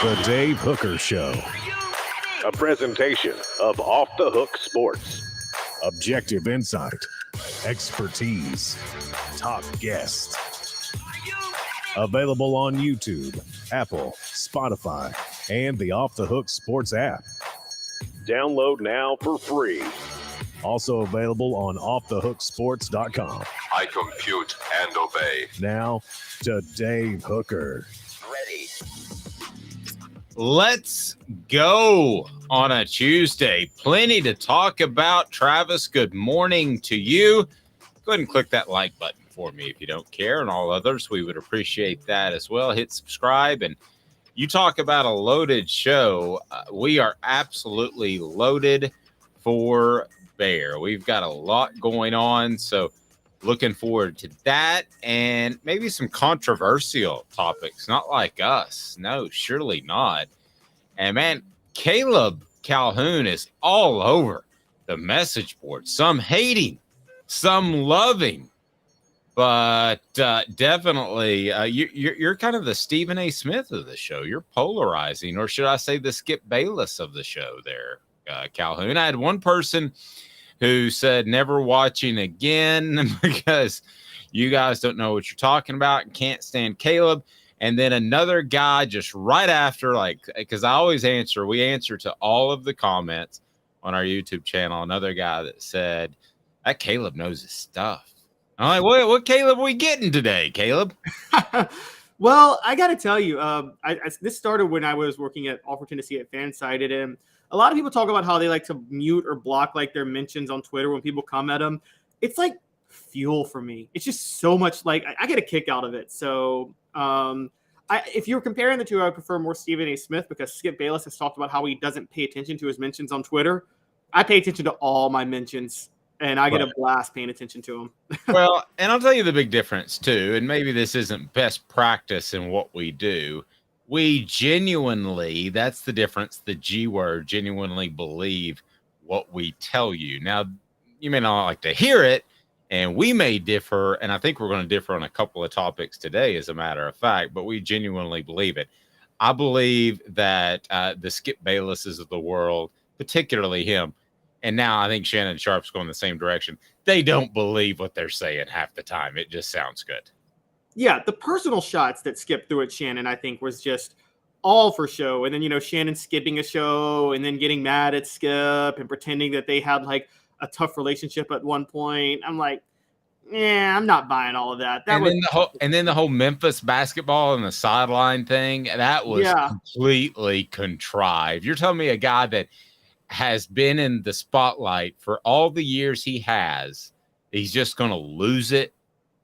The Dave Hooker Show. A presentation of Off the Hook Sports. Objective insight, expertise, top guests. Available on YouTube, Apple, Spotify, and the Off the Hook Sports app. Download now for free. Also available on offthehooksports.com. I compute and obey. Now to Dave Hooker. Ready. Let's go on a Tuesday. Plenty to talk about. Travis, good morning to you. Go ahead and click that like button for me if you don't care, and all others, we would appreciate that as well. Hit subscribe, and you talk about a loaded show. We are absolutely loaded for bear. We've got a lot going on, so looking forward to that and maybe some controversial topics. Not like us. No, surely not. And man, Caleb Calhoun is all over the message board. Some hating, some loving, but definitely you're kind of the Stephen A. Smith of the show. You're polarizing, or should I say the Skip Bayless of the show there, Calhoun. I had one person who said never watching again because you guys don't know what you're talking about and can't stand Caleb. And then another guy just right after, like, because we answer to all of the comments on our YouTube channel. Another guy that said, that Caleb knows his stuff. I'm like, what Caleb are we getting today, Caleb? Well, I got to tell you, this started when I was working at All for Tennessee at Fansided, and a lot of people talk about how they like to mute or block like their mentions on Twitter when people come at them. It's like fuel for me. It's just so much, like, I get a kick out of it. So if you're comparing the two, I would prefer more Stephen A. Smith because Skip Bayless has talked about how he doesn't pay attention to his mentions on Twitter. I pay attention to all my mentions, and I get a blast paying attention to them. Well, and I'll tell you the big difference too, and maybe this isn't best practice in what we do. We genuinely, that's the difference, the G word, genuinely believe what we tell you. Now, you may not like to hear it, and we may differ, and I think we're going to differ on a couple of topics today, as a matter of fact, but we genuinely believe it. I believe that the Skip Baylesses of the world, particularly him, and now I think Shannon Sharp's going the same direction, they don't believe what they're saying half the time. It just sounds good. Yeah, the personal shots that Skip threw at Shannon, I think, was just all for show. And then, Shannon skipping a show and then getting mad at Skip and pretending that they had like a tough relationship at one point. I'm like, I'm not buying all of that. And then the whole Memphis basketball and the sideline thing, that was completely contrived. You're telling me a guy that has been in the spotlight for all the years he has, he's just going to lose it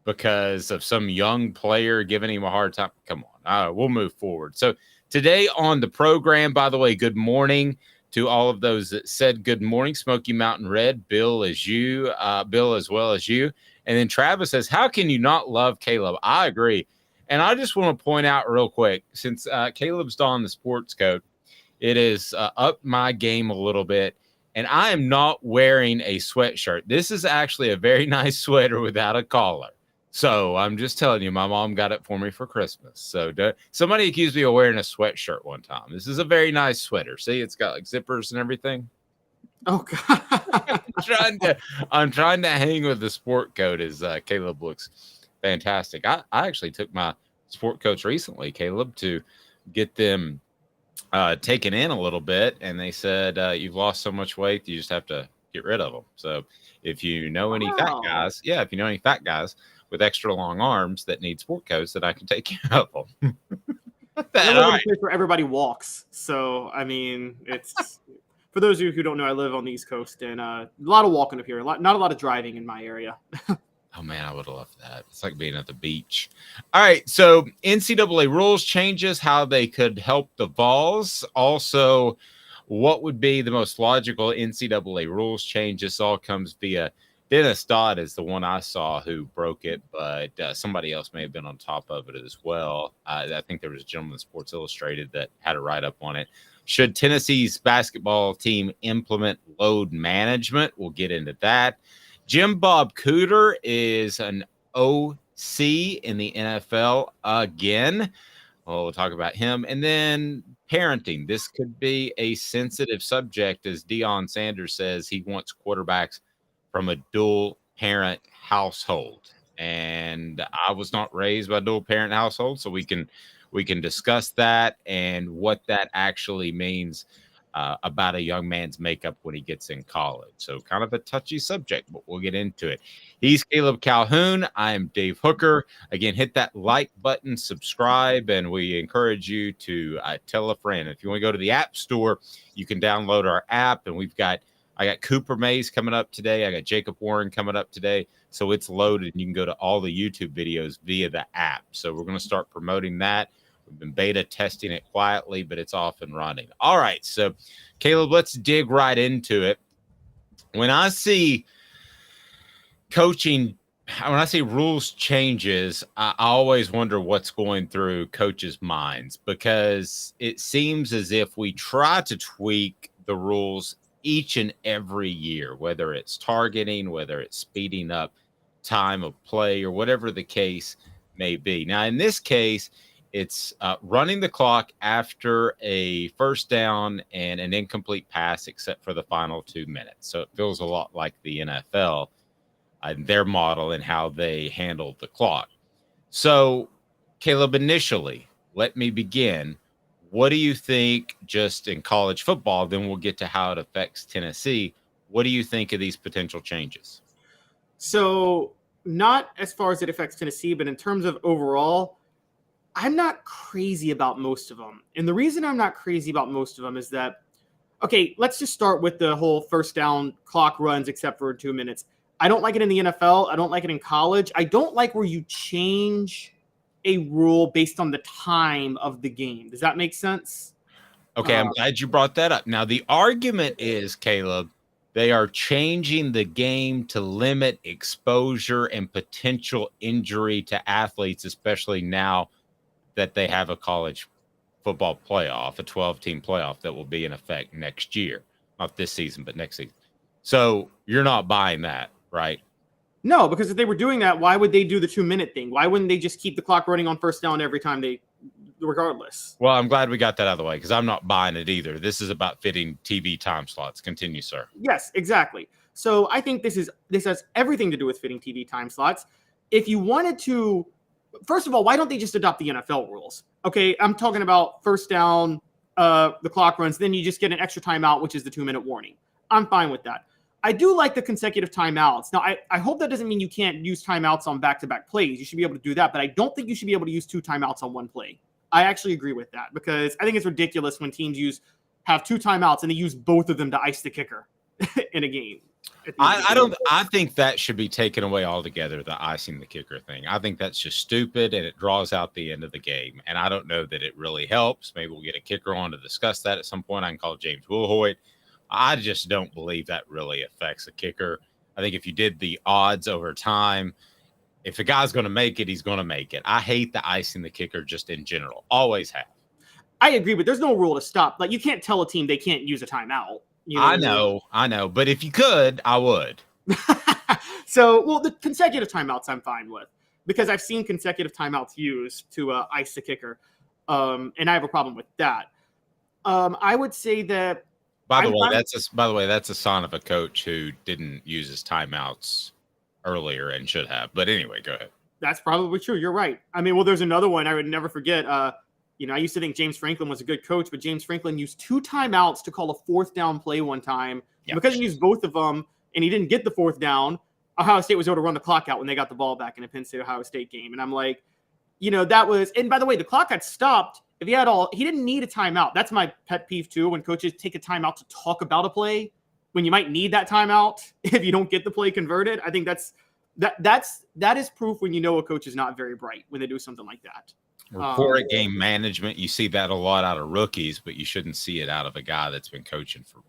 because of some young player giving him a hard time? Come on. All right, we'll move forward. So today on the program, by the way, good morning to all of those that said good morning. Smoky Mountain Red, Bill as well as you. And then Travis says, how can you not love Caleb? I agree. And I just want to point out real quick, since Caleb's donned the sports coat, it is up my game a little bit. And I am not wearing a sweatshirt. This is actually a very nice sweater without a collar. So I'm just telling you, my mom got it for me for Christmas. So somebody accused me of wearing a sweatshirt one time. This is a very nice sweater. See, it's got like zippers and everything. Oh, God. I'm trying to hang with the sport coat as Caleb looks fantastic. I actually took my sport coats recently, Caleb, to get them taken in a little bit. And they said, you've lost so much weight, you just have to get rid of them. So if you know any fat guys with extra long arms that need sport coats, that I can take care of them. I live in a place where everybody walks. So, I mean, it's for those of you who don't know, I live on the East Coast, and a lot of walking up here, not a lot of driving in my area. Oh, man, I would love that. It's like being at the beach. All right, so NCAA rules changes, how they could help the Vols. Also, what would be the most logical NCAA rules change? This all comes via Dennis Dodd is the one I saw who broke it, but somebody else may have been on top of it as well. I think there was a gentleman in Sports Illustrated that had a write-up on it. Should Tennessee's basketball team implement load management? We'll get into that. Jim Bob Cooter is an OC in the NFL again. Well, we'll talk about him. And then parenting. This could be a sensitive subject, as Deion Sanders says he wants quarterbacks from a dual parent household. And I was not raised by a dual parent household, so we can discuss that and what that actually means about a young man's makeup when he gets in college. So kind of a touchy subject, but we'll get into it. He's Caleb Calhoun. I am Dave Hooker. Again, hit that like button, subscribe, and we encourage you to tell a friend. If you want to go to the App Store, you can download our app, and I got Cooper Mays coming up today. I got Jacob Warren coming up today. So it's loaded, and you can go to all the YouTube videos via the app. So we're going to start promoting that. We've been beta testing it quietly, but it's off and running. All right. So, Caleb, let's dig right into it. When I see rules changes, I always wonder what's going through coaches' minds, because it seems as if we try to tweak the rules each and every year, whether it's targeting, whether it's speeding up time of play, or whatever the case may be. Now, in this case, it's running the clock after a first down and an incomplete pass, except for the final 2 minutes. So it feels a lot like the NFL and their model and how they handle the clock. So, Caleb, initially, let me begin. What do you think, just in college football? Then we'll get to how it affects Tennessee. What do you think of these potential changes? So, not as far as it affects Tennessee, but in terms of overall, I'm not crazy about most of them. And the reason I'm not crazy about most of them is that, okay, let's just start with the whole first down clock runs except for 2 minutes. I don't like it in the NFL. I don't like it in college. I don't like where you change a rule based on the time of the game. Does that make sense? Okay, I'm glad you brought that up. Now, the argument is, Caleb, they are changing the game to limit exposure and potential injury to athletes, especially now that they have a college football playoff, a 12-team playoff that will be in effect next year. Not this season, but next season. So you're not buying that, right? No, because if they were doing that, why would they do the 2 minute thing? Why wouldn't they just keep the clock running on first down every time regardless? Well, I'm glad we got that out of the way, because I'm not buying it either. This is about fitting TV time slots. Continue, sir. Yes, exactly. So I think this has everything to do with fitting TV time slots. If you wanted to, first of all, why don't they just adopt the NFL rules? Okay, I'm talking about first down, the clock runs, then you just get an extra timeout, which is the 2 minute warning. I'm fine with that. I do like the consecutive timeouts. Now, I hope that doesn't mean you can't use timeouts on back-to-back plays. You should be able to do that, but I don't think you should be able to use 2 timeouts on one play. I actually agree with that, because I think it's ridiculous when teams have 2 timeouts and they use both of them to ice the kicker in a game. I think that should be taken away altogether, the icing the kicker thing. I think that's just stupid, and it draws out the end of the game. And I don't know that it really helps. Maybe we'll get a kicker on to discuss that at some point. I can call James Woolhoyt. I just don't believe that really affects a kicker. I think if you did the odds over time, if a guy's going to make it, he's going to make it. I hate the icing the kicker just in general. Always have. I agree, but there's no rule to stop. Like, you can't tell a team they can't use a timeout. You know I know. But if you could, I would. So, well, the consecutive timeouts I'm fine with, because I've seen consecutive timeouts used to ice the kicker, and I have a problem with that. I would say that. By the way, that's a sign of a coach who didn't use his timeouts earlier and should have. But anyway, go ahead. That's probably true. You're right. I mean, well, there's another one I would never forget. I used to think James Franklin was a good coach, but James Franklin used 2 timeouts to call a 4th down play one time. Yep. Because he used both of them and he didn't get the 4th down, Ohio State was able to run the clock out when they got the ball back in a Penn State Ohio State game. And I'm like, that was, and by the way, the clock got stopped. If he didn't need a timeout. That's my pet peeve too, when coaches take a timeout to talk about a play when you might need that timeout if you don't get the play converted. I think that is proof when a coach is not very bright when they do something like that. Report game management. You see that a lot out of rookies, but you shouldn't see it out of a guy that's been coaching for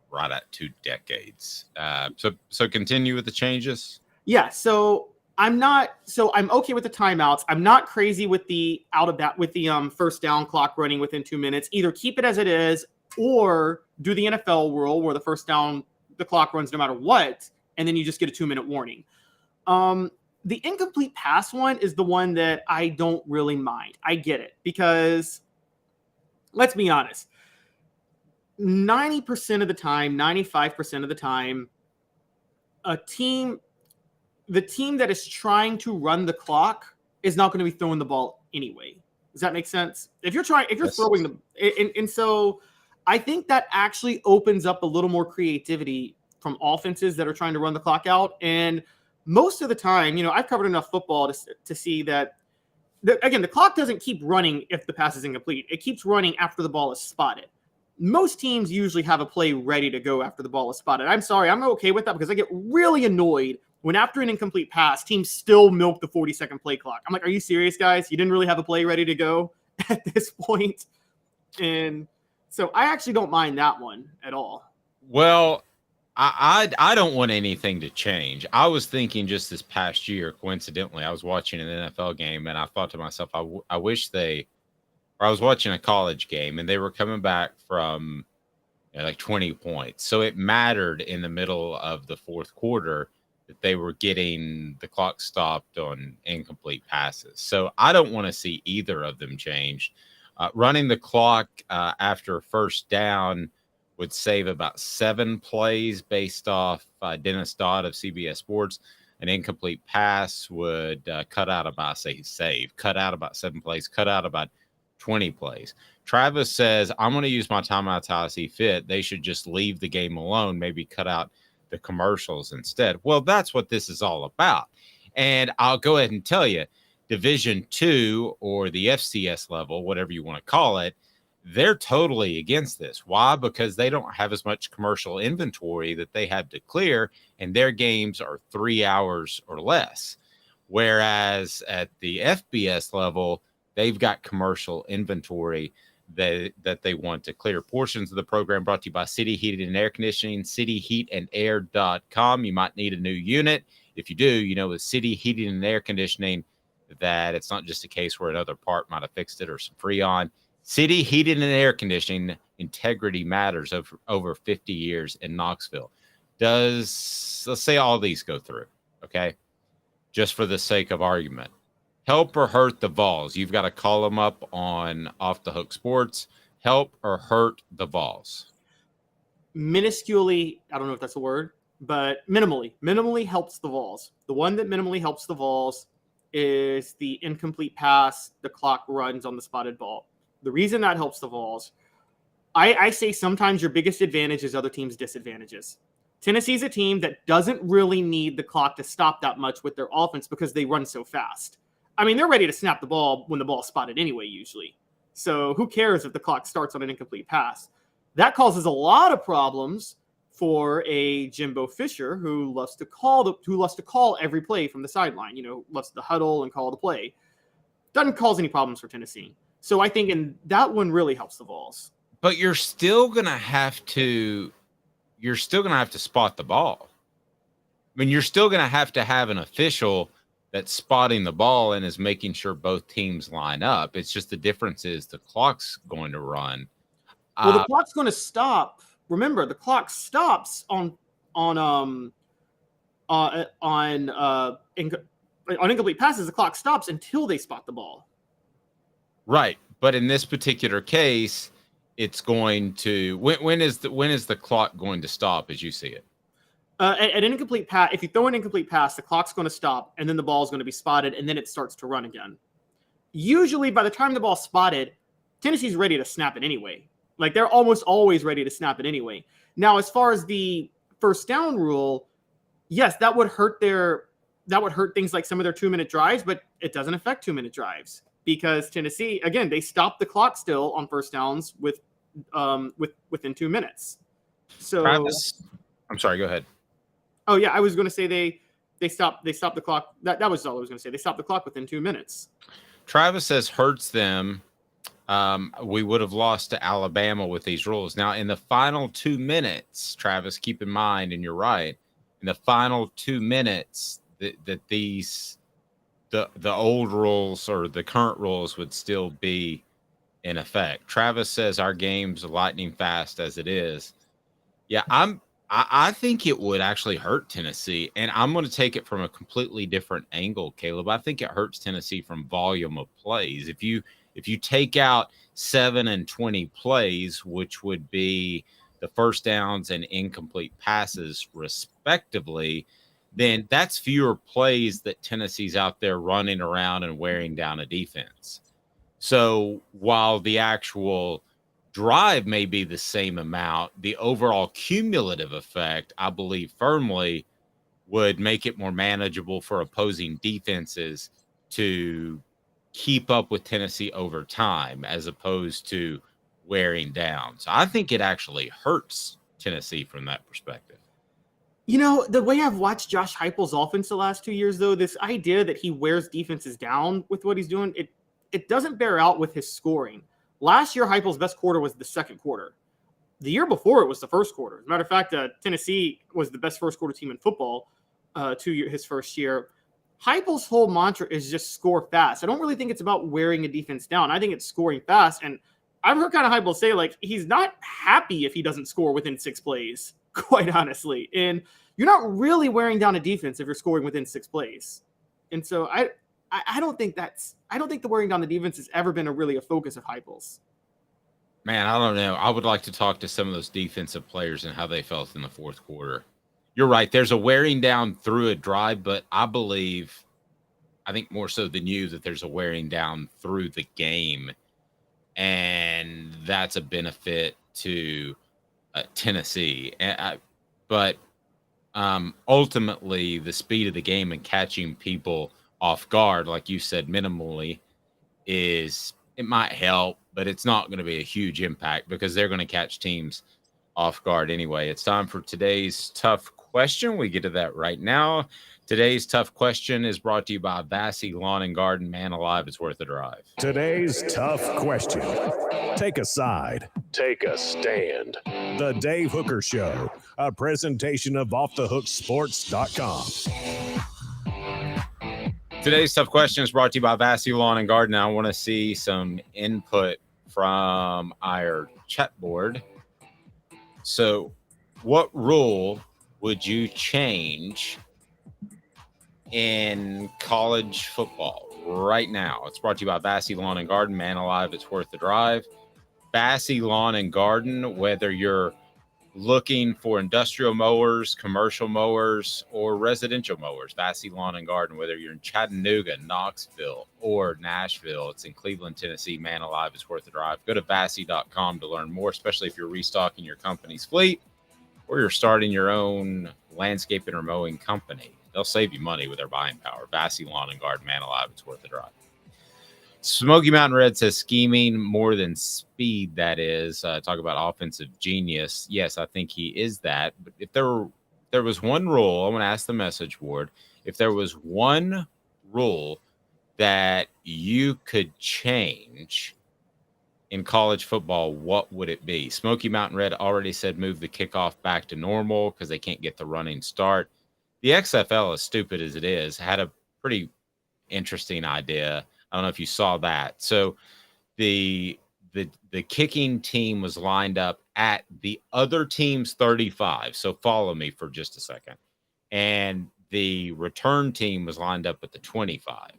right at 2 decades. So continue with the changes. Yeah. So I'm okay with the timeouts. I'm not crazy with the first down clock running within 2 minutes. Either keep it as it is or do the NFL rule where the first down, the clock runs no matter what, and then you just get a 2 minute warning. The incomplete pass one is the one that I don't really mind. I get it because let's be honest. 90% of the time, 95% of the time, the team that is trying to run the clock is not going to be throwing the ball anyway. Does that make sense? If you're throwing and so I think that actually opens up a little more creativity from offenses that are trying to run the clock out. And most of the time, I've covered enough football to see that, the clock doesn't keep running if the pass is incomplete. It keeps running after the ball is spotted. Most teams usually have a play ready to go after the ball is spotted. I'm sorry, I'm okay with that because I get really annoyed when after an incomplete pass, teams still milk the 40-second play clock. I'm like, are you serious, guys? You didn't really have a play ready to go at this point? And so I actually don't mind that one at all. Well, I don't want anything to change. I was thinking just this past year, coincidentally, I was watching an NFL game and I thought to myself, I wish I was watching a college game and they were coming back from like 20 points. So it mattered in the middle of the fourth quarter that they were getting the clock stopped on incomplete passes. So I don't want to see either of them changed. Running the clock after first down would save about 7 plays based off Dennis Dodd of CBS Sports. An incomplete pass would cut out about 7 plays, cut out about 20 plays. Travis says, I'm going to use my timeouts how I see fit. They should just leave the game alone, maybe cut out the commercials instead. Well, that's what this is all about. And I'll go ahead and tell you, Division II or the FCS level, whatever you want to call it, they're totally against this. Why? Because they don't have as much commercial inventory that they have to clear, and their games are 3 hours or less. Whereas at the FBS level, they've got commercial inventory that they want to clear. Portions of the program brought to you by City Heating and Air Conditioning, cityheatandair.com. You might need a new unit. If you do, with City Heating and Air Conditioning, that it's not just a case where another part might have fixed it or some Freon. City Heating and Air Conditioning, integrity matters over 50 years in Knoxville. Let's say all these go through, okay? Just for the sake of argument. Help or hurt the Vols? You've got to call them up on Off the Hook Sports. Help or hurt the Vols? Minusculely, I don't know if that's a word, but minimally helps the Vols. The one that minimally helps the Vols is the incomplete pass, the clock runs on the spotted ball. The reason that helps the Vols, I say sometimes your biggest advantage is other teams' disadvantages. Tennessee's a team that doesn't really need the clock to stop that much with their offense because they run so fast. I mean, they're ready to snap the ball when the ball's spotted anyway, usually. So who cares if the clock starts on an incomplete pass? That causes a lot of problems for a Jimbo Fisher who loves to call every play from the sideline, loves to huddle and call the play. Doesn't cause any problems for Tennessee. So I think that one really helps the Vols. But you're still gonna have to spot the ball. I mean, you're still gonna have to have an official that's spotting the ball and is making sure both teams line up. It's just the difference is the clock's going to run. Well, the clock's going to stop. Remember, the clock stops on incomplete passes. The clock stops until they spot the ball. Right, but in this particular case, it's going to. When is the clock going to stop as you see it? At an incomplete pass, if you throw an incomplete pass, the clock's going to stop, and then the ball is going to be spotted, and then it starts to run again. Usually, by the time the ball's spotted, Tennessee's ready to snap it anyway. Like, they're almost always ready to snap it anyway. Now, as far as the first down rule, yes, that would hurt things like some of their 2-minute drives, but it doesn't affect 2-minute drives because Tennessee, again, they stop the clock still on first downs within 2 minutes. So, Travis, I'm sorry, go ahead. Oh yeah, I was going to say they stopped the clock. That was all I was going to say. They stopped the clock within 2 minutes. Travis says hurts them. We would have lost to Alabama with these rules. Now, in the final 2 minutes, Travis, keep in mind, and you're right, in the final 2 minutes, that the old rules or the current rules would still be in effect. Travis says our game's lightning fast as it is. Yeah, I think it would actually hurt Tennessee, and I'm going to take it from a completely different angle, Caleb. I think it hurts Tennessee from volume of plays. If you take out 7 and 20 plays, which would be the first downs and incomplete passes, respectively, then that's fewer plays that Tennessee's out there running around and wearing down a defense. So while the actual drive may be the same amount, the overall cumulative effect, I believe firmly, would make it more manageable for opposing defenses to keep up with Tennessee over time as opposed to wearing down. So I think it actually hurts Tennessee from that perspective. You know, the way I've watched Josh Heupel's offense the last 2 years, though, this idea that he wears defenses down with what he's doing, it doesn't bear out with his scoring. Last year, Heupel's best quarter was the second quarter. The year before, it was the first quarter. As a matter of fact, Tennessee was the best first quarter team in football his first year. Heupel's whole mantra is just score fast. I don't really think it's about wearing a defense down. I think it's scoring fast. And I've heard kind of Heupel say, like, he's not happy if he doesn't score within 6 plays, quite honestly. And you're not really wearing down a defense if you're scoring within 6 plays. And so I don't think the wearing down the defense has ever been really a focus of Heupel's. Man, I don't know. I would like to talk to some of those defensive players and how they felt in the fourth quarter. You're right. There's a wearing down through a drive, but I think more so than you, that there's a wearing down through the game. And that's a benefit to Tennessee. But ultimately, the speed of the game and catching people off guard, like you said, minimally, it might help, but it's not going to be a huge impact because they're going to catch teams off guard anyway. It's time for today's tough question. We get to that right now. Today's tough question is brought to you by Vassy Lawn and Garden. Man alive, it's worth a drive. Today's tough question. Take a side. Take a stand. The Dave Hooker Show, a presentation of offthehooksports.com. Today's tough question is brought to you by Vassy Lawn and Garden. I want to see some input from our chat board. So, what rule would you change in college football right now? It's brought to you by Vassy Lawn and Garden. Man alive, it's worth the drive. Vassy Lawn and Garden, whether you're looking for industrial mowers, commercial mowers, or residential mowers, Vassy Lawn and Garden, whether you're in Chattanooga, Knoxville, or Nashville, it's in Cleveland, Tennessee, man alive, it's worth the drive. Go to Vassy.com to learn more, especially if you're restocking your company's fleet or you're starting your own landscaping or mowing company. They'll save you money with their buying power. Vassy Lawn and Garden, man alive, it's worth the drive. Smoky Mountain Red says scheming more than speed, that is. Talk about offensive genius. Yes, I think he is that. But if there was one rule, I'm going to ask the message board, if there was one rule that you could change in college football, what would it be? Smoky Mountain Red already said move the kickoff back to normal because they can't get the running start. The XFL, as stupid as it is, had a pretty interesting idea. I don't know if you saw that. So the kicking team was lined up at the other team's 35. So follow me for just a second. And the return team was lined up at the 25.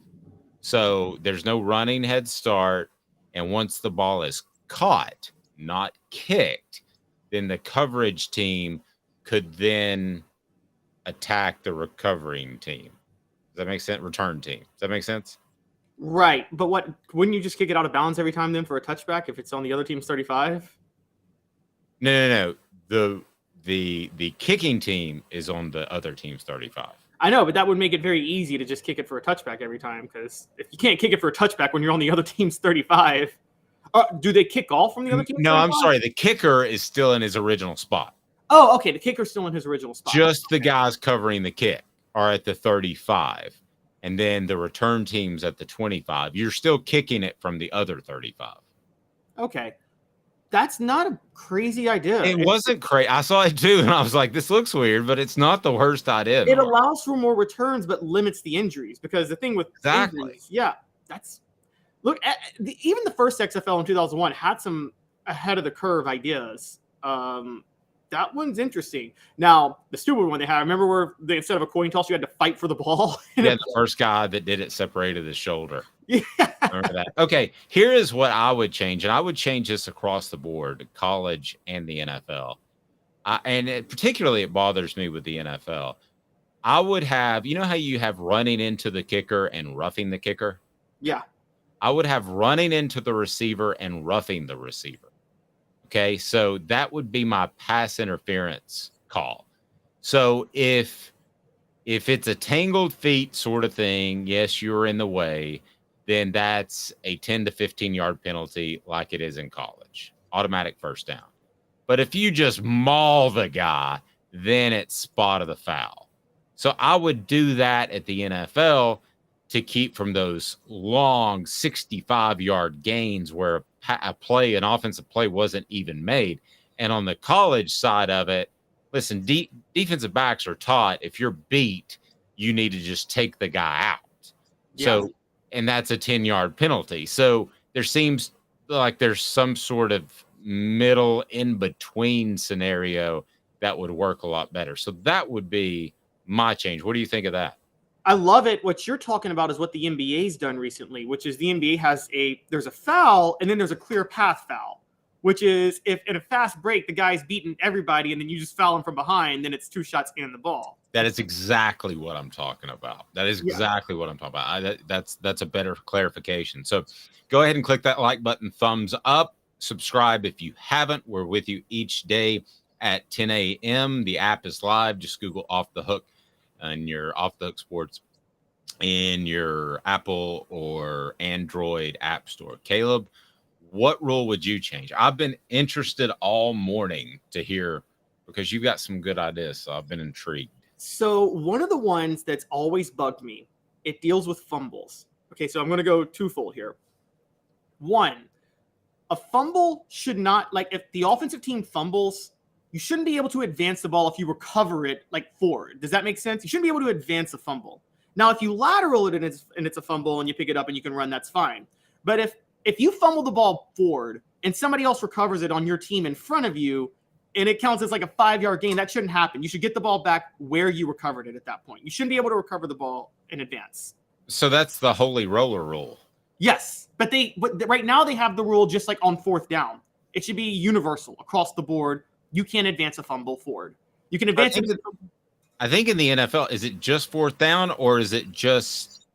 So there's no running head start. And once the ball is caught, not kicked, then the coverage team could then attack the recovering team. Does that make sense? Return team. Does that make sense? Right. But wouldn't you just kick it out of bounds every time then for a touchback if it's on the other team's 35? No. The kicking team is on the other team's 35. I know, but that would make it very easy to just kick it for a touchback every time, because if you can't kick it for a touchback when you're on the other team's 35, do they kick off from the other team's 35? No, I'm sorry. The kicker is still in his original spot. Oh, okay. The kicker's still in his original spot. Just the guys covering the kick are at the 35. And then the return team's at the 25. You're still kicking it from the other 35. Okay. That's not a crazy idea. It wasn't crazy. I saw it too, and I was like, this looks weird, but it's not the worst idea. It allows for more returns, but limits the injuries. Because the thing with injuries, even the first XFL in 2001 had some ahead of the curve ideas. That one's interesting. Now, the stupid one they had, remember where instead of a coin toss, you had to fight for the ball? Yeah, the first guy that did it separated his shoulder. Yeah. Remember that. Okay, here is what I would change, and I would change this across the board, college and the NFL. Particularly, it bothers me with the NFL. I would have, you know how you have running into the kicker and roughing the kicker? Yeah. I would have running into the receiver and roughing the receiver. Okay, so that would be my pass interference call. So if it's a tangled feet sort of thing, yes, you're in the way, then that's a 10 to 15 yard penalty like it is in college. Automatic first down. But if you just maul the guy, then it's spot of the foul. So I would do that at the NFL to keep from those long 65-yard gains where an offensive play wasn't even made. And on the college side of it, listen, defensive backs are taught if you're beat, you need to just take the guy out. Yeah. So, and that's a 10-yard penalty. So there seems like there's some sort of middle in between scenario that would work a lot better. So that would be my change. What do you think of that? I love it. What you're talking about is what the NBA's done recently, which is the NBA has there's a foul and then there's a clear path foul, which is if in a fast break, the guy's beating everybody and then you just foul him from behind, then it's 2 shots and the ball. That is exactly what I'm talking about. That is exactly what I'm talking about. That's a better clarification. So go ahead and click that like button, thumbs up, subscribe if you haven't. We're with you each day at 10 a.m. The app is live. Just Google Off the Hook and your Off the Hook Sports in your Apple or Android app store. Caleb, what rule would you change? I've been interested all morning to hear because you've got some good ideas. So I've been intrigued. So one of the ones that's always bugged me, it deals with fumbles. Okay, so I'm going to go twofold here. One, a fumble should not, like if the offensive team fumbles, you shouldn't be able to advance the ball if you recover it like forward. Does that make sense? You shouldn't be able to advance a fumble. Now, if you lateral it and it's a fumble and you pick it up and you can run, that's fine. But if you fumble the ball forward and somebody else recovers it on your team in front of you, and it counts as like a 5-yard gain, that shouldn't happen. You should get the ball back where you recovered it at that point. You shouldn't be able to recover the ball in advance. So that's the holy roller rule. Yes, but right now they have the rule just like on 4th down. It should be universal across the board. You can't advance a fumble forward. You can advance it. I think in the NFL, is it just 4th down or is it just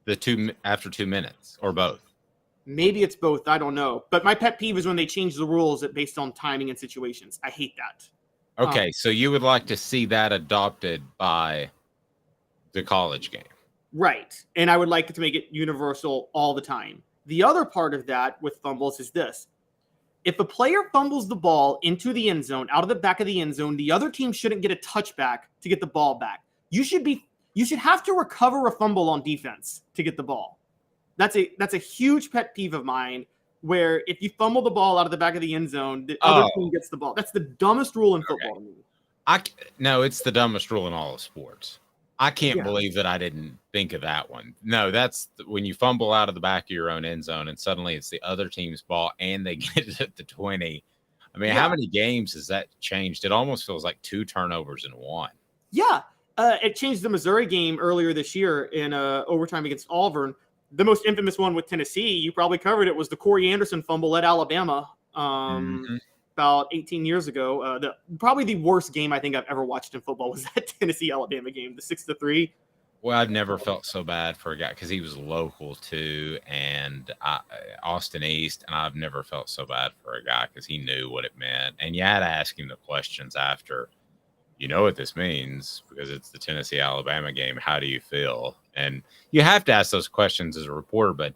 after 2 minutes or both? Maybe it's both. I don't know. But my pet peeve is when they change the rules based on timing and situations. I hate that. Okay, so you would like to see that adopted by the college game. Right. And I would like to make it universal all the time. The other part of that with fumbles is this. If a player fumbles the ball into the end zone, out of the back of the end zone, the other team shouldn't get a touchback to get the ball back. You should have to recover a fumble on defense to get the ball. That's a huge pet peeve of mine, where if you fumble the ball out of the back of the end zone, the other team gets the ball. That's the dumbest rule in football to me. No, it's the dumbest rule in all of sports. I can't believe that I didn't think of that one. No, that's when you fumble out of the back of your own end zone and suddenly it's the other team's ball and they get it at the 20. I mean, how many games has that changed? It almost feels like 2 turnovers in 1. Yeah. It changed the Missouri game earlier this year in overtime against Auburn. The most infamous one with Tennessee, you probably covered it, was the Corey Anderson fumble at Alabama about 18 years ago. Probably the worst game I think I've ever watched in football was that Tennessee-Alabama game, the 6-3. Well, I've never felt so bad for a guy because he was local too, and Austin East, and I've never felt so bad for a guy because he knew what it meant. And you had to ask him the questions after. You know what this means because it's the Tennessee-Alabama game. How do you feel? And you have to ask those questions as a reporter, but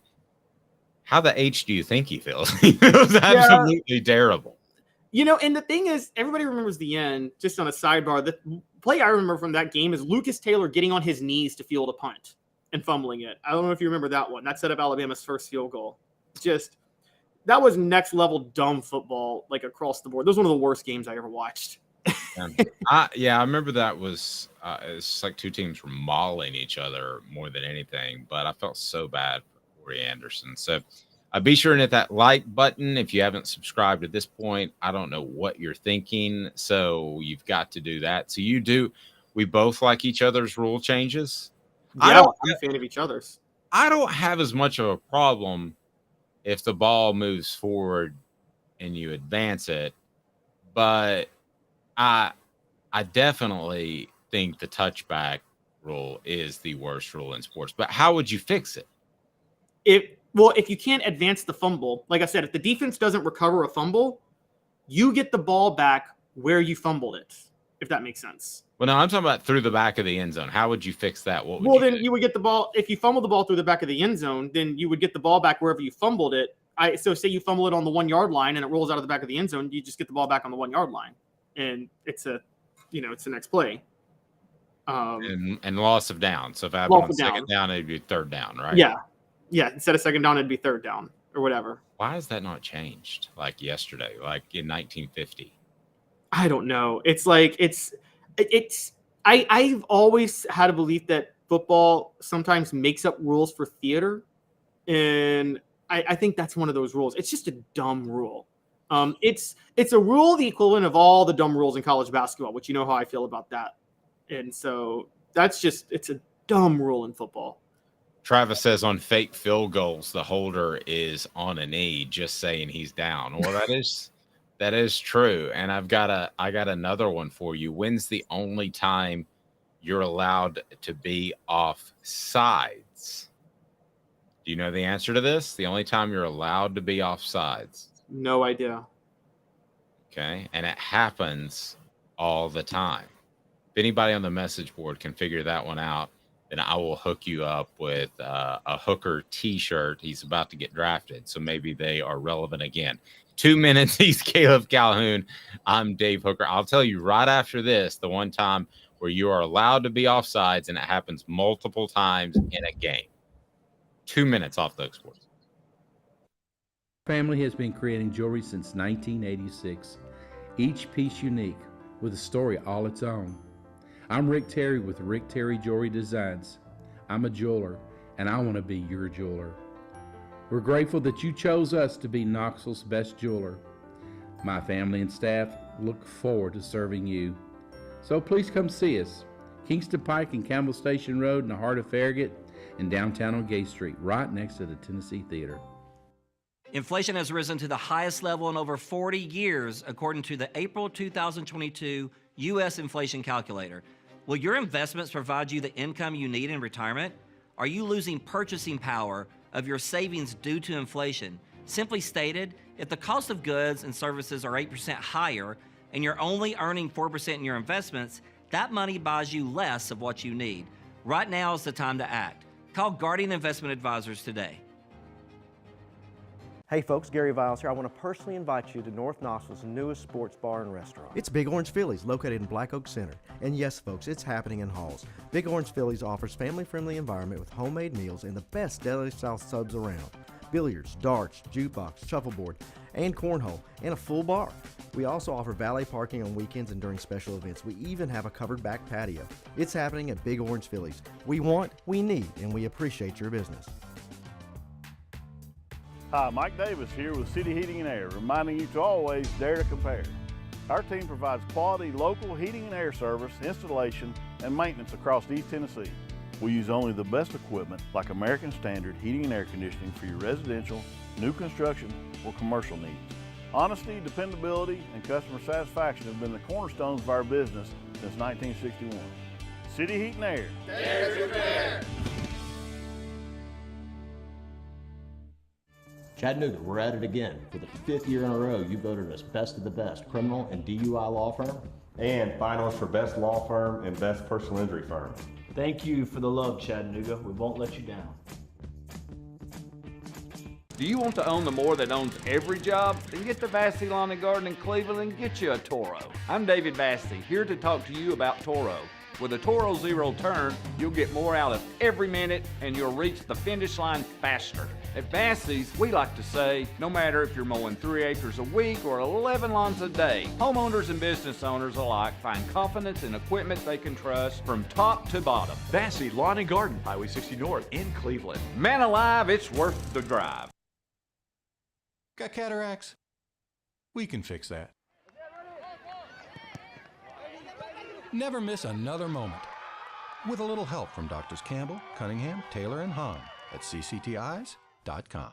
how the H do you think he feels? He feels absolutely terrible. You know, and the thing is, everybody remembers the end. Just on a sidebar, the play I remember from that game is Lucas Taylor getting on his knees to field a punt and fumbling it. I don't know if you remember that one. That set up Alabama's first field goal. That was next level dumb football, like across the board. That was one of the worst games I ever watched. I remember that was it's like 2 teams were mauling each other more than anything, but I felt so bad for Corey Anderson. So be sure and hit that like button if you haven't subscribed at this point. I don't know what you're thinking, so you've got to do that. So you do. We both like each other's rule changes. Yeah, I'm a fan of each other's. I don't have as much of a problem if the ball moves forward and you advance it. But I definitely think the touchback rule is the worst rule in sports. But how would you fix it? If you can't advance the fumble, like I said, if the defense doesn't recover a fumble, you get the ball back where you fumbled it, if that makes sense. Well, no, I'm talking about through the back of the end zone. How would you fix that? You would get the ball. If you fumble the ball through the back of the end zone, then you would get the ball back wherever you fumbled it. So say you fumble it on the 1 yard line and it rolls out of the back of the end zone, you just get the ball back on the 1 yard line, and it's the next play. And loss of down. So if I have on second down, it'd be third down, right? Yeah. Instead of second down, it'd be third down or whatever. Why has that not changed? Like yesterday, like in 1950. I don't know. It's like I've always had a belief that football sometimes makes up rules for theater, and I think that's one of those rules. It's just a dumb rule. It's a rule the equivalent of all the dumb rules in college basketball, which you know how I feel about that. And so it's a dumb rule in football. Travis says on fake field goals, the holder is on a knee, just saying he's down. Well, that is true. And I got another one for you. When's the only time you're allowed to be off sides? Do you know the answer to this? The only time you're allowed to be off sides? No idea. Okay. And it happens all the time. If anybody on the message board can figure that one out, then I will hook you up with a Hooker t-shirt. He's about to get drafted, so maybe they are relevant again. 2 minutes, he's Caleb Calhoun. I'm Dave Hooker. I'll tell you right after this, the one time where you are allowed to be offsides, and it happens multiple times in a game. 2 minutes off the Sports. Family has been creating jewelry since 1986, each piece unique with a story all its own. I'm Rick Terry with Rick Terry Jewelry Designs. I'm a jeweler, and I want to be your jeweler. We're grateful that you chose us to be Knoxville's best jeweler. My family and staff look forward to serving you. So please come see us. Kingston Pike and Campbell Station Road in the heart of Farragut and downtown on Gay Street, right next to the Tennessee Theater. Inflation has risen to the highest level in over 40 years, according to the April 2022 U.S. Inflation Calculator. Will your investments provide you the income you need in retirement? Are you losing purchasing power of your savings due to inflation? Simply stated, if the cost of goods and services are 8% higher and you're only earning 4% in your investments, that money buys you less of what you need. Right now is the time to act. Call Guardian Investment Advisors today. Hey folks, Gary Viles here. I want to personally invite you to North Knoxville's newest sports bar and restaurant. It's Big Orange Phillies, located in Black Oak Center. And yes folks, it's happening in Halls. Big Orange Phillies offers family-friendly environment with homemade meals and the best deli-style subs around. Billiards, darts, jukebox, shuffleboard, and cornhole, and a full bar. We also offer valet parking on weekends and during special events. We even have a covered back patio. It's happening at Big Orange Phillies. We want, we need, and we appreciate your business. Hi, Mike Davis here with City Heating and Air, reminding you to always dare to compare. Our team provides quality local heating and air service, installation, and maintenance across East Tennessee. We use only the best equipment like American Standard heating and air conditioning for your residential, new construction, or commercial needs. Honesty, dependability, and customer satisfaction have been the cornerstones of our business since 1961. City Heat and Air. Dare to compare. Chattanooga, we're at it again. For the 5th year in a row, you voted us best of the best criminal and DUI law firm. And finalists for best law firm and best personal injury firm. Thank you for the love, Chattanooga. We won't let you down. Do you want to own the more that owns every job? Then get to Vassey Lawn and Garden in Cleveland and get you a Toro. I'm David Vassey, here to talk to you about Toro. With a Toro Zero Turn, you'll get more out of every minute and you'll reach the finish line faster. At Vassey's, we like to say, no matter if you're mowing 3 acres a week or 11 lawns a day, homeowners and business owners alike find confidence in equipment they can trust from top to bottom. Vassey Lawn and Garden, Highway 60 North in Cleveland. Man alive, it's worth the drive. Got cataracts? We can fix that. Never miss another moment. With a little help from Doctors Campbell, Cunningham, Taylor, and Hahn at ccteyes.com.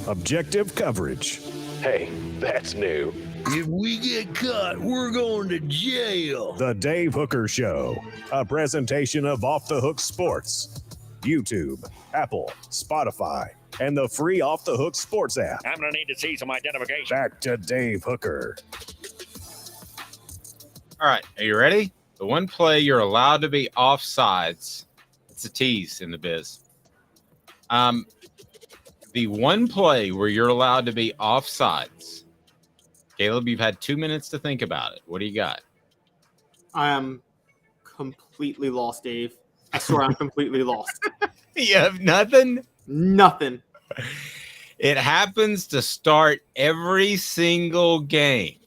Objective coverage. Hey, that's new. If we get caught, we're going to jail. The Dave Hooker Show, a presentation of Off the Hook Sports. YouTube, Apple, Spotify, and the free Off the Hook Sports app. I'm going to need to see some identification. Back to Dave Hooker. All right, are you ready? The one play you're allowed to be offsides. It's a tease in the biz. The one play where you're allowed to be offsides. Caleb, you've had 2 minutes to think about it. What do you got? I am completely lost, Dave. I swear I'm completely lost. You have nothing? Nothing. It happens to start every single game.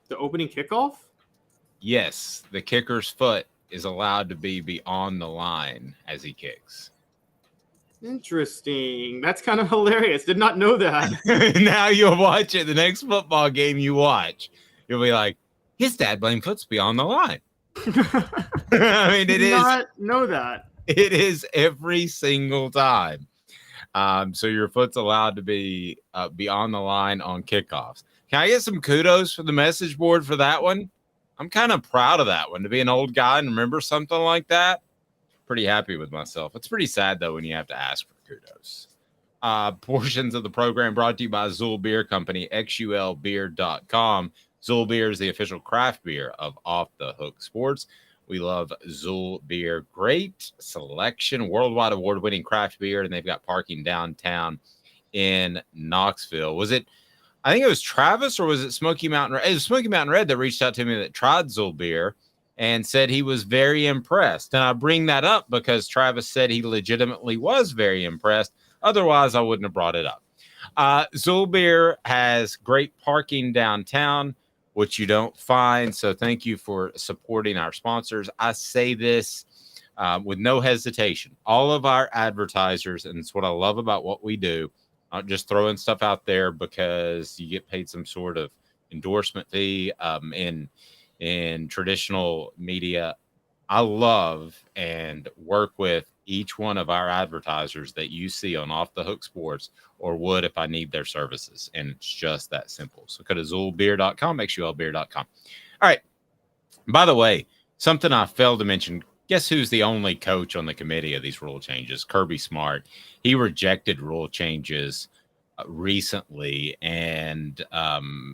The opening kickoff? Yes, the kicker's foot is allowed to be beyond the line as he kicks. Interesting. That's kind of hilarious. Did not know that. Now you'll watch it. The next football game you watch, you'll be like, his dad blamed foot's beyond the line. I mean, it is. Not know that. It is every single time. So your foot's allowed to be beyond the line on kickoffs. Can I get some kudos for the message board for that one? I'm kind of proud of that one, to be an old guy and remember something like that. Pretty happy with myself. It's pretty sad, though, when you have to ask for kudos. Portions of the program brought to you by Zool Beer Company, xulbeer.com. Zool Beer is the official craft beer of Off the Hook Sports. We love Zool Beer. Great selection, worldwide award-winning craft beer, and they've got parking downtown in Knoxville. I think it was Travis, or was it Smoky Mountain Red? It was Smoky Mountain Red that reached out to me that tried Zool Beer and said he was very impressed. And I bring that up because Travis said he legitimately was very impressed. Otherwise, I wouldn't have brought it up. Zool Beer has great parking downtown, which you don't find. So thank you for supporting our sponsors. I say this with no hesitation. All of our advertisers, and it's what I love about what we do, not just throwing stuff out there because you get paid some sort of endorsement fee in traditional media. I love and work with each one of our advertisers that you see on Off the Hook Sports, or would if I need their services. And it's just that simple. So go to ZoolBeer.com, xulbeer.com. All right. By the way, something I failed to mention. Guess who's the only coach on the committee of these rule changes? Kirby Smart. He rejected rule changes recently, and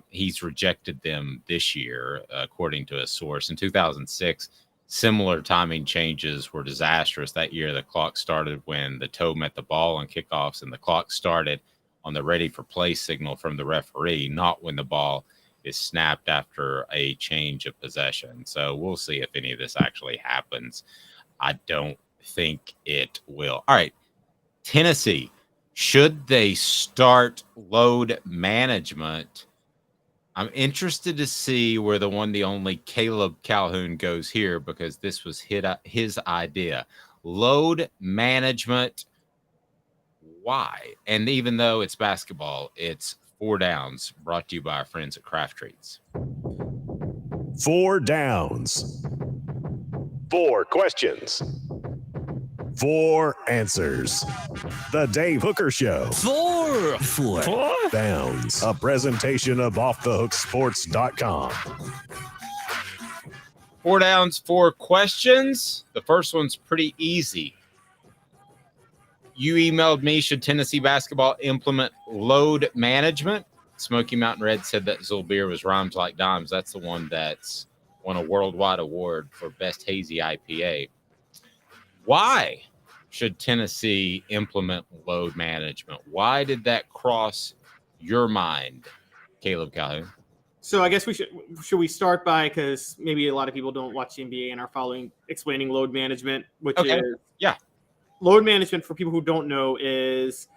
he's rejected them this year, according to a source. In 2006, similar timing changes were disastrous. That year, the clock started when the toe met the ball on kickoffs, and the clock started on the ready for play signal from the referee, not when the ball is snapped after a change of possession. So we'll see if any of this actually happens. I don't think it will. All right, Tennessee. Should they start load management? I'm interested to see where the only Caleb Calhoun goes here, because this was his idea. Load management. Why? And even though it's basketball, it's 4 downs, brought to you by our friends at Craft Treats. 4 downs. 4 questions. 4 answers. The Dave Hooker Show. 4 downs. A presentation of OffTheHookSports.com. 4 downs, 4 questions. The first one's pretty easy. You emailed me, should Tennessee basketball implement load management? Smoky Mountain Red said that Zool Beer was rhymes like dimes. That's the one that's won a worldwide award for best hazy IPA. Why should Tennessee implement load management? Why did that cross your mind, Caleb Calhoun? So I guess should we start by, because maybe a lot of people don't watch the NBA and are explaining load management, which is load management, for people who don't know, is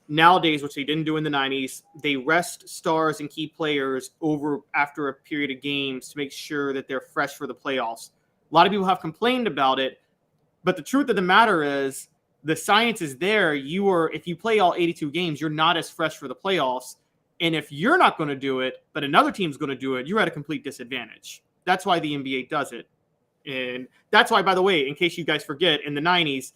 nowadays, which they didn't do in the 90s, they rest stars and key players over after a period of games to make sure that they're fresh for the playoffs. A lot of people have complained about it, but the truth of the matter is the science is there. If you play all 82 games, you're not as fresh for the playoffs. And if you're not going to do it, but another team's going to do it, you're at a complete disadvantage. That's why the NBA does it. And that's why, by the way, in case you guys forget, in the 90s,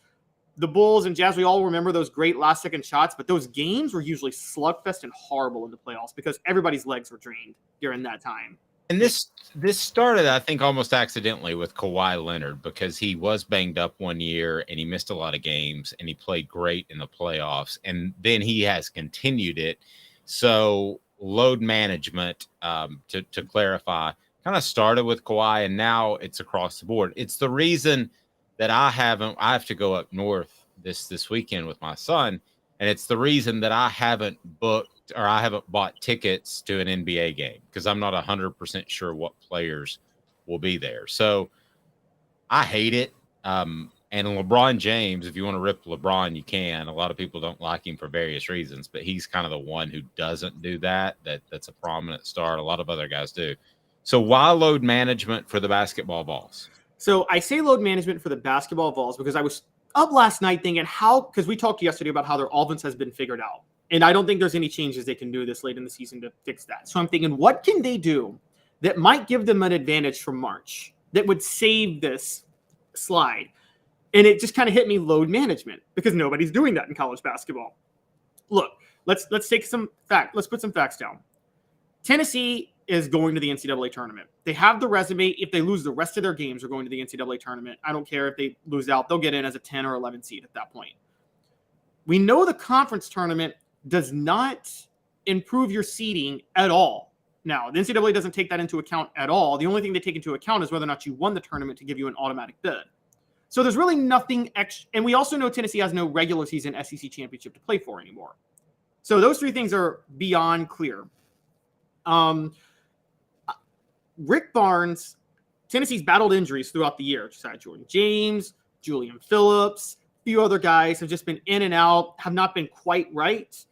the Bulls and Jazz, we all remember those great last-second shots, but those games were usually slugfest and horrible in the playoffs because everybody's legs were drained during that time. And this started, I think, almost accidentally with Kawhi Leonard because he was banged up one year and he missed a lot of games and he played great in the playoffs. And then he has continued it. So load management, to clarify, kind of started with Kawhi and now it's across the board. It's the reason that I have to go up north this weekend with my son. And it's the reason that I haven't bought tickets to an NBA game because I'm not 100% sure what players will be there. So I hate it. And LeBron James, if you want to rip LeBron, you can. A lot of people don't like him for various reasons, but he's kind of the one who doesn't do that. That's a prominent star. A lot of other guys do. So why load management for the basketball Vols? So I say load management for the basketball Vols because I was up last night thinking because we talked yesterday about how their offense has been figured out. And I don't think there's any changes they can do this late in the season to fix that. So I'm thinking, what can they do that might give them an advantage from March that would save this slide? And it just kind of hit me, load management, because nobody's doing that in college basketball. Look, let's take some fact. Let's put some facts down. Tennessee is going to the NCAA tournament. They have the resume. If they lose the rest of their games, they're going to the NCAA tournament. I don't care if they lose out. They'll get in as a 10 or 11 seed at that point. We know the conference tournament does not improve your seeding at all. Now, the NCAA doesn't take that into account at all. The only thing they take into account is whether or not you won the tournament to give you an automatic bid. So there's really nothing extra. And we also know Tennessee has no regular season SEC championship to play for anymore. So those three things are beyond clear. Rick Barnes, Tennessee's battled injuries throughout the year. Just had Jordan James, Julian Phillips, a few other guys have just been in and out, have not been quite right.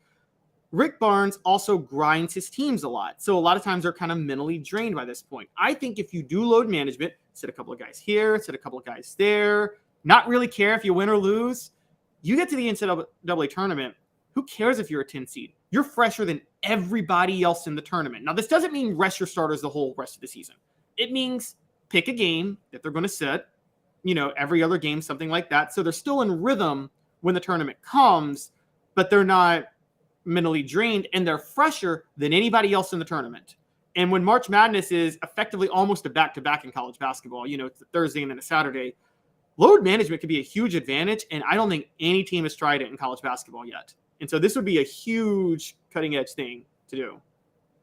Rick Barnes also grinds his teams a lot. So a lot of times they're kind of mentally drained by this point. I think if you do load management, sit a couple of guys here, sit a couple of guys there, not really care if you win or lose, you get to the NCAA tournament, who cares if you're a 10 seed? You're fresher than everybody else in the tournament. Now, this doesn't mean rest your starters the whole rest of the season. It means pick a game that they're going to sit, every other game, something like that. So they're still in rhythm when the tournament comes, but they're not mentally drained and they're fresher than anybody else in the tournament. And when March Madness is effectively almost a back-to-back in college basketball, it's a Thursday and then a Saturday, load management could be a huge advantage. And I don't think any team has tried it in college basketball yet. And so this would be a huge cutting-edge thing to do.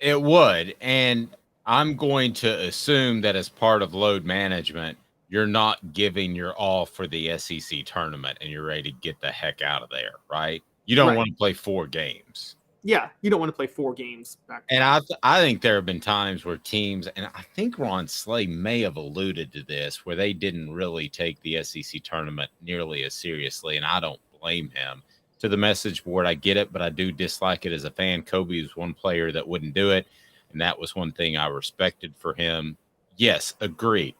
It would. And I'm going to assume that as part of load management, you're not giving your all for the SEC tournament and you're ready to get the heck out of there, right? You don't want to play 4 games. Yeah, you don't want to play 4 games back. And I think there have been times where teams, and I think Ron Slay may have alluded to this, where they didn't really take the SEC tournament nearly as seriously, and I don't blame him. To the message board, I get it, but I do dislike it as a fan. Kobe was one player that wouldn't do it, and that was one thing I respected for him. Yes, agreed.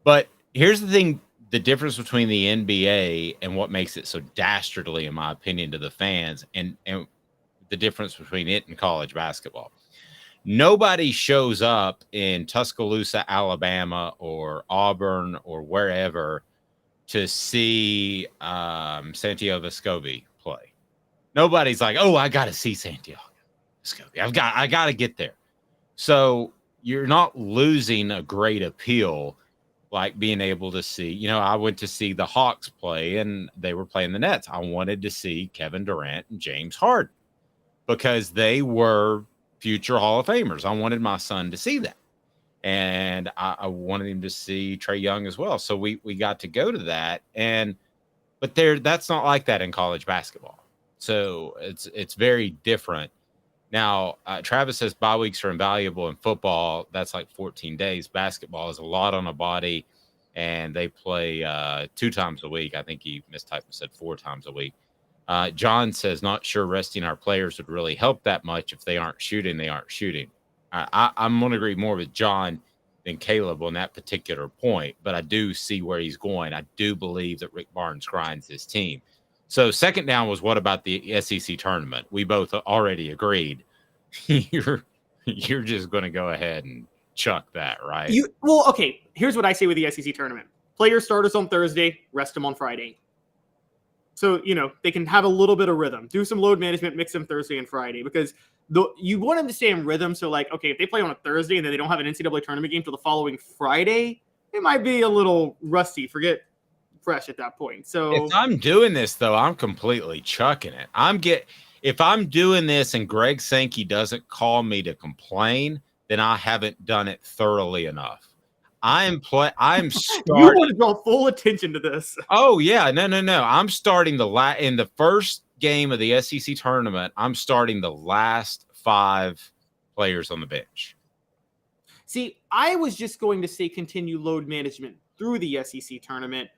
But here's the thing, the difference between the NBA and what makes it so dastardly, in my opinion, to the fans, and the difference between it and college basketball. Nobody shows up in Tuscaloosa, Alabama, or Auburn, or wherever to see Santiago Vescovi play. Nobody's like, oh, I got to see Santiago Vescovi. I got to get there. So you're not losing a great appeal like being able to see, I went to see the Hawks play and they were playing the Nets. I wanted to see Kevin Durant and James Harden because they were future Hall of Famers. I wanted my son to see that. And I wanted him to see Trae Young as well. So we got to go to that. But that's not like that in college basketball. So it's very different. Now, Travis says bye weeks are invaluable in football. That's like 14 days. Basketball is a lot on a body, and they play 2 times a week. I think he mistyped and said 4 times a week. John says, not sure resting our players would really help that much. If they aren't shooting, they aren't shooting. I'm going to agree more with John than Caleb on that particular point, but I do see where he's going. I do believe that Rick Barnes grinds his team. So second down was, what about the SEC tournament? We both already agreed. You're just going to go ahead and chuck that, right? Okay. Here's what I say with the SEC tournament. Play your starters on Thursday, rest them on Friday. So, they can have a little bit of rhythm, do some load management, mix them Thursday and Friday, because you want them to stay in rhythm. So, like, okay, if they play on a Thursday and then they don't have an NCAA tournament game till the following Friday, it might be a little rusty, forget fresh at that point. So if I'm doing this, though, I'm completely chucking it. If I'm doing this and Greg Sankey doesn't call me to complain, then I haven't done it thoroughly enough. I'm starting. You want to draw full attention to this. Oh, yeah. No. I'm starting in the first game of the SEC tournament, I'm starting the last 5 players on the bench. See, I was just going to say continue load management through the SEC tournament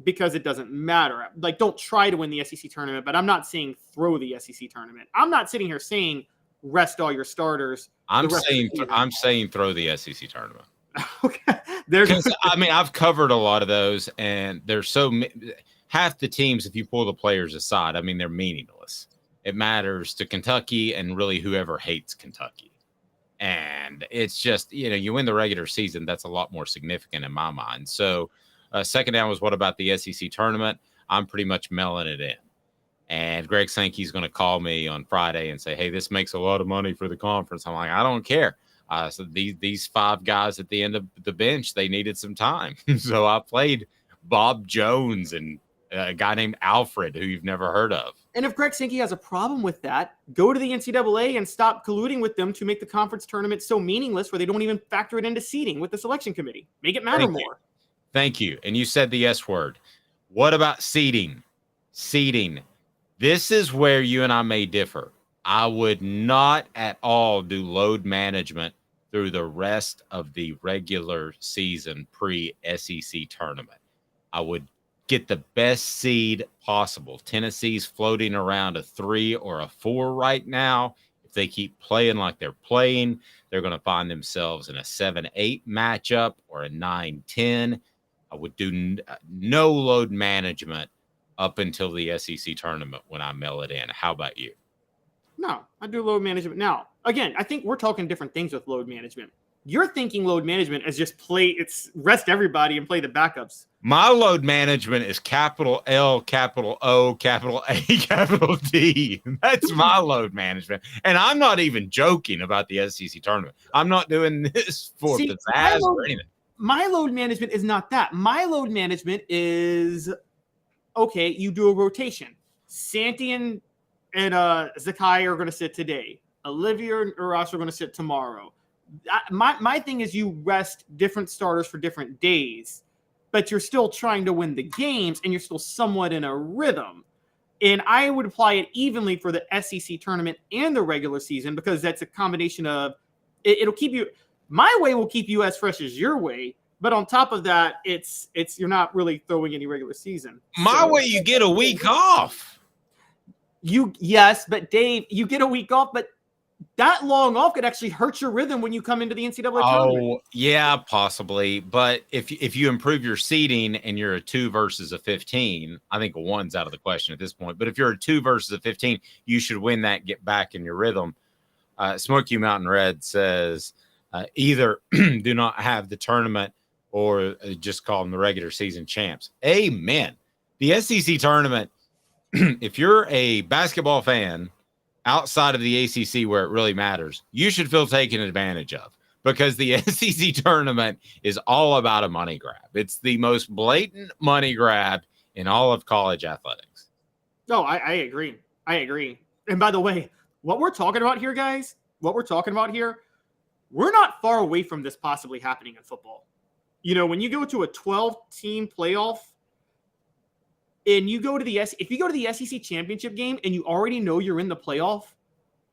because it doesn't matter. Like, don't try to win the SEC tournament, but I'm not saying throw the SEC tournament. I'm not sitting here saying rest all your starters. I'm saying throw the SEC tournament. Okay. I've covered a lot of those, and there's half the teams, if you pull the players aside, they're meaningless. It matters to Kentucky and really whoever hates Kentucky. And it's just, you win the regular season, that's a lot more significant in my mind. So second down was what about the SEC tournament? I'm pretty much mailing it in. And Greg Sankey's going to call me on Friday and say, hey, this makes a lot of money for the conference. I'm like, I don't care. So these 5 guys at the end of the bench, they needed some time. So I played Bob Jones and a guy named Alfred, who you've never heard of. And if Greg Sankey has a problem with that, go to the NCAA and stop colluding with them to make the conference tournament so meaningless where they don't even factor it into seeding with the selection committee. Make it matter more. Thank you. And you said the S word. What about seeding? Seeding. This is where you and I may differ. I would not at all do load management through the rest of the regular season pre-SEC tournament. I would get the best seed possible. Tennessee's floating around a 3 or a 4 right now. If they keep playing like they're playing, they're going to find themselves in a 7-8 matchup or a 9-10. I would do no load management up until the SEC tournament when I mail it in. How about you? No, I do load management. Now, again, I think we're talking different things with load management. You're thinking load management as just rest everybody and play the backups. My load management is capital L, capital O, capital A, capital D. That's my load management. And I'm not even joking about the SEC tournament. I'm not doing this for pizzazz or anything. My load management is not that. My load management is, okay, you do a rotation. Santi and Zakai are going to sit today. Olivia and Urash are going to sit tomorrow. My thing is you rest different starters for different days, but you're still trying to win the games and you're still somewhat in a rhythm. And I would apply it evenly for the SEC tournament and the regular season because that's a combination of it'll keep you. My way will keep you as fresh as your way, but on top of that, it's you're not really throwing any regular season. My way, you get a week off. Yes, but Dave, you get a week off, but that long off could actually hurt your rhythm when you come into the NCAA tournament. Oh, yeah, possibly. But if you improve your seeding and you're a 2 versus a 15, I think a 1's out of the question at this point. But if you're a 2 versus a 15, you should win that, get back in your rhythm. Smoky Mountain Red says either do not have the tournament or just call them the regular season champs. Amen. The SEC tournament, if you're a basketball fan outside of the ACC where it really matters, you should feel taken advantage of because the SEC tournament is all about a money grab. It's the most blatant money grab in all of college athletics. No, I agree. I agree. And by the way, what we're talking about here, guys, we're not far away from this possibly happening in football. When you go to a 12-team playoff, and you go to if you go to the SEC championship game and you already know you're in the playoff,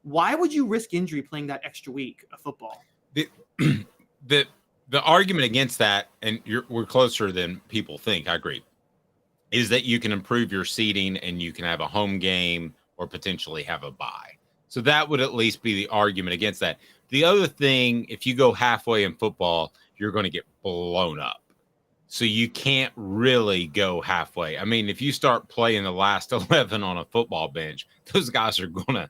why would you risk injury playing that extra week of football? The argument against that, and we're closer than people think, I agree, is that you can improve your seeding and you can have a home game or potentially have a bye. So that would at least be the argument against that. The other thing, if you go halfway in football, you're going to get blown up. So you can't really go halfway. I mean, if you start playing the last 11 on a football bench, those guys are going to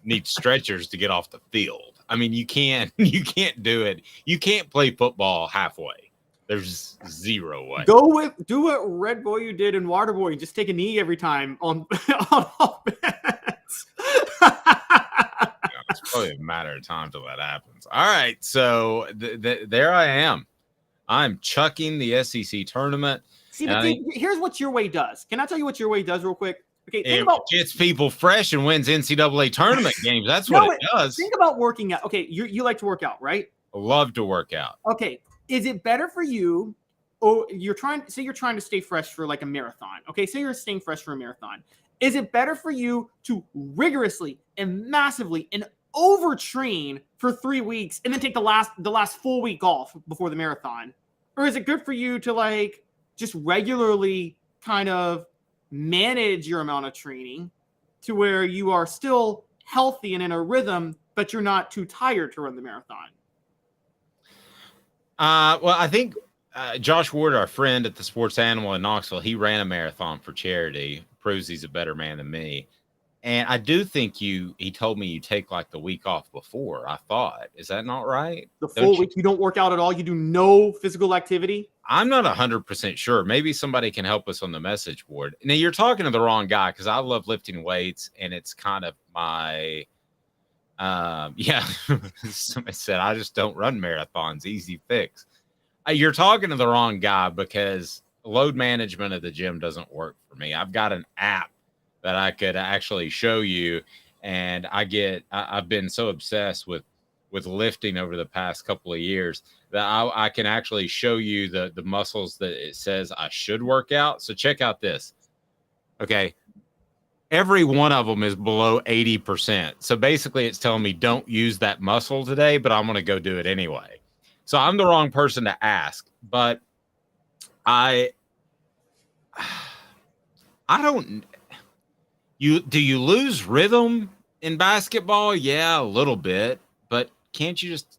need stretchers to get off the field. I mean, you can't do it. You can't play football halfway. There's zero way. Do what Red Boy you did in Water Boy. Just take a knee every time on offense. It's probably a matter of time till that happens. All right, so there I am. I'm chucking the SEC tournament. See, but here's what your way does. Can I tell you what your way does real quick? Okay, think about gets people fresh and wins NCAA tournament games. That's what it does. Think about working out. Okay, you like to work out, right? I love to work out. Okay, is it better for you? Or you're trying to stay fresh for like a marathon. Okay, say you're staying fresh for a marathon. Is it better for you to rigorously and massively and overtrain for 3 weeks and then take the last full week off before the marathon? Or is it good for you to like just regularly kind of manage your amount of training to where you are still healthy and in a rhythm, but you're not too tired to run the marathon? Well, I think Josh Ward, our friend at the Sports Animal in Knoxville, he ran a marathon for charity. Proves he's a better man than me. And I do think he told me you take like the week off before, I thought. Is that not right? The full week you don't work out at all? You do no physical activity? I'm not 100% sure. Maybe somebody can help us on the message board. Now, you're talking to the wrong guy because I love lifting weights, and it's kind of my somebody said, I just don't run marathons. Easy fix. You're talking to the wrong guy because load management at the gym doesn't work for me. I've got an app that I could actually show you. And I've been so obsessed with lifting over the past couple of years that I can actually show you the muscles that it says I should work out. So check out this. Okay. Every one of them is below 80%. So basically it's telling me don't use that muscle today, but I'm going to go do it anyway. So I'm the wrong person to ask, but I don't. Do you lose rhythm in basketball? Yeah, a little bit, but can't you just?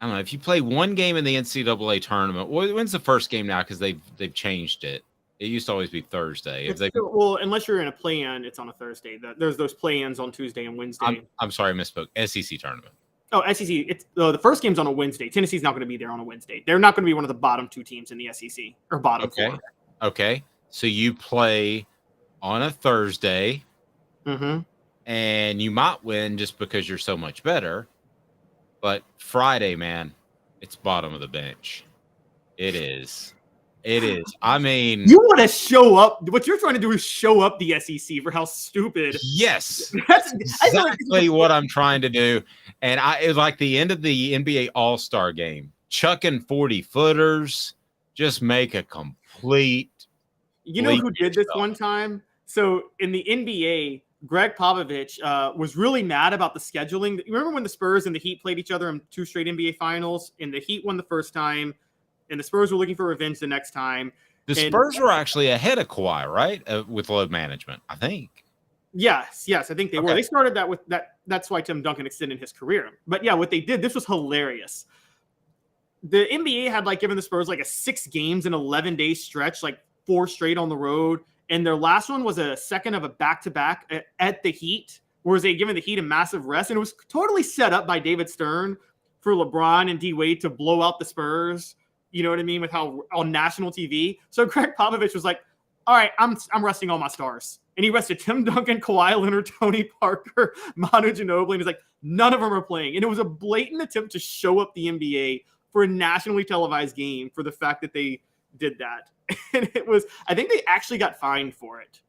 I don't know. If you play one game in the NCAA tournament, when's the first game now? Because they've changed it. It used to always be Thursday. Well, unless you're in a play-in, it's on a Thursday. There's those play-ins on Tuesday and Wednesday. I'm sorry, I misspoke. SEC tournament. Oh, SEC. It's the first game's on a Wednesday. Tennessee's not going to be there on a Wednesday. They're not going to be one of the bottom two teams in the SEC or bottom four. Okay. So you play on a Thursday, and you might win just because you're so much better. But Friday, man, it's bottom of the bench. It is. I mean, you want to show up. What you're trying to do is show up the SEC for how stupid. Yes, that's exactly what I'm trying to do. And it was like the end of the NBA All-Star game, chucking 40-footers, just make a complete. You know who did this one time? So in the NBA, Greg Popovich was really mad about the scheduling. You remember when the Spurs and the Heat played each other in 2 straight NBA finals, and the Heat won the first time, and the Spurs were looking for revenge the next time. The Spurs were actually ahead of Kawhi, right? With load management, I think. Yes, I think they were. They started that with that. That's why Tim Duncan extended his career. But yeah, what they did, this was hilarious. The NBA had like given the Spurs like a 6 games in 11-day stretch, like 4 straight on the road. And their last one was a second of a back-to-back at the Heat, whereas they given the Heat a massive rest. And it was totally set up by David Stern for LeBron and D-Wade to blow out the Spurs. You know what I mean? With how on national TV. So Greg Popovich was like, all right, I'm resting all my stars. And he rested Tim Duncan, Kawhi Leonard, Tony Parker, Manu Ginobili. And he's like, none of them are playing. And it was a blatant attempt to show up the NBA for a nationally televised game for the fact that they did that. And it was, I think they actually got fined for it.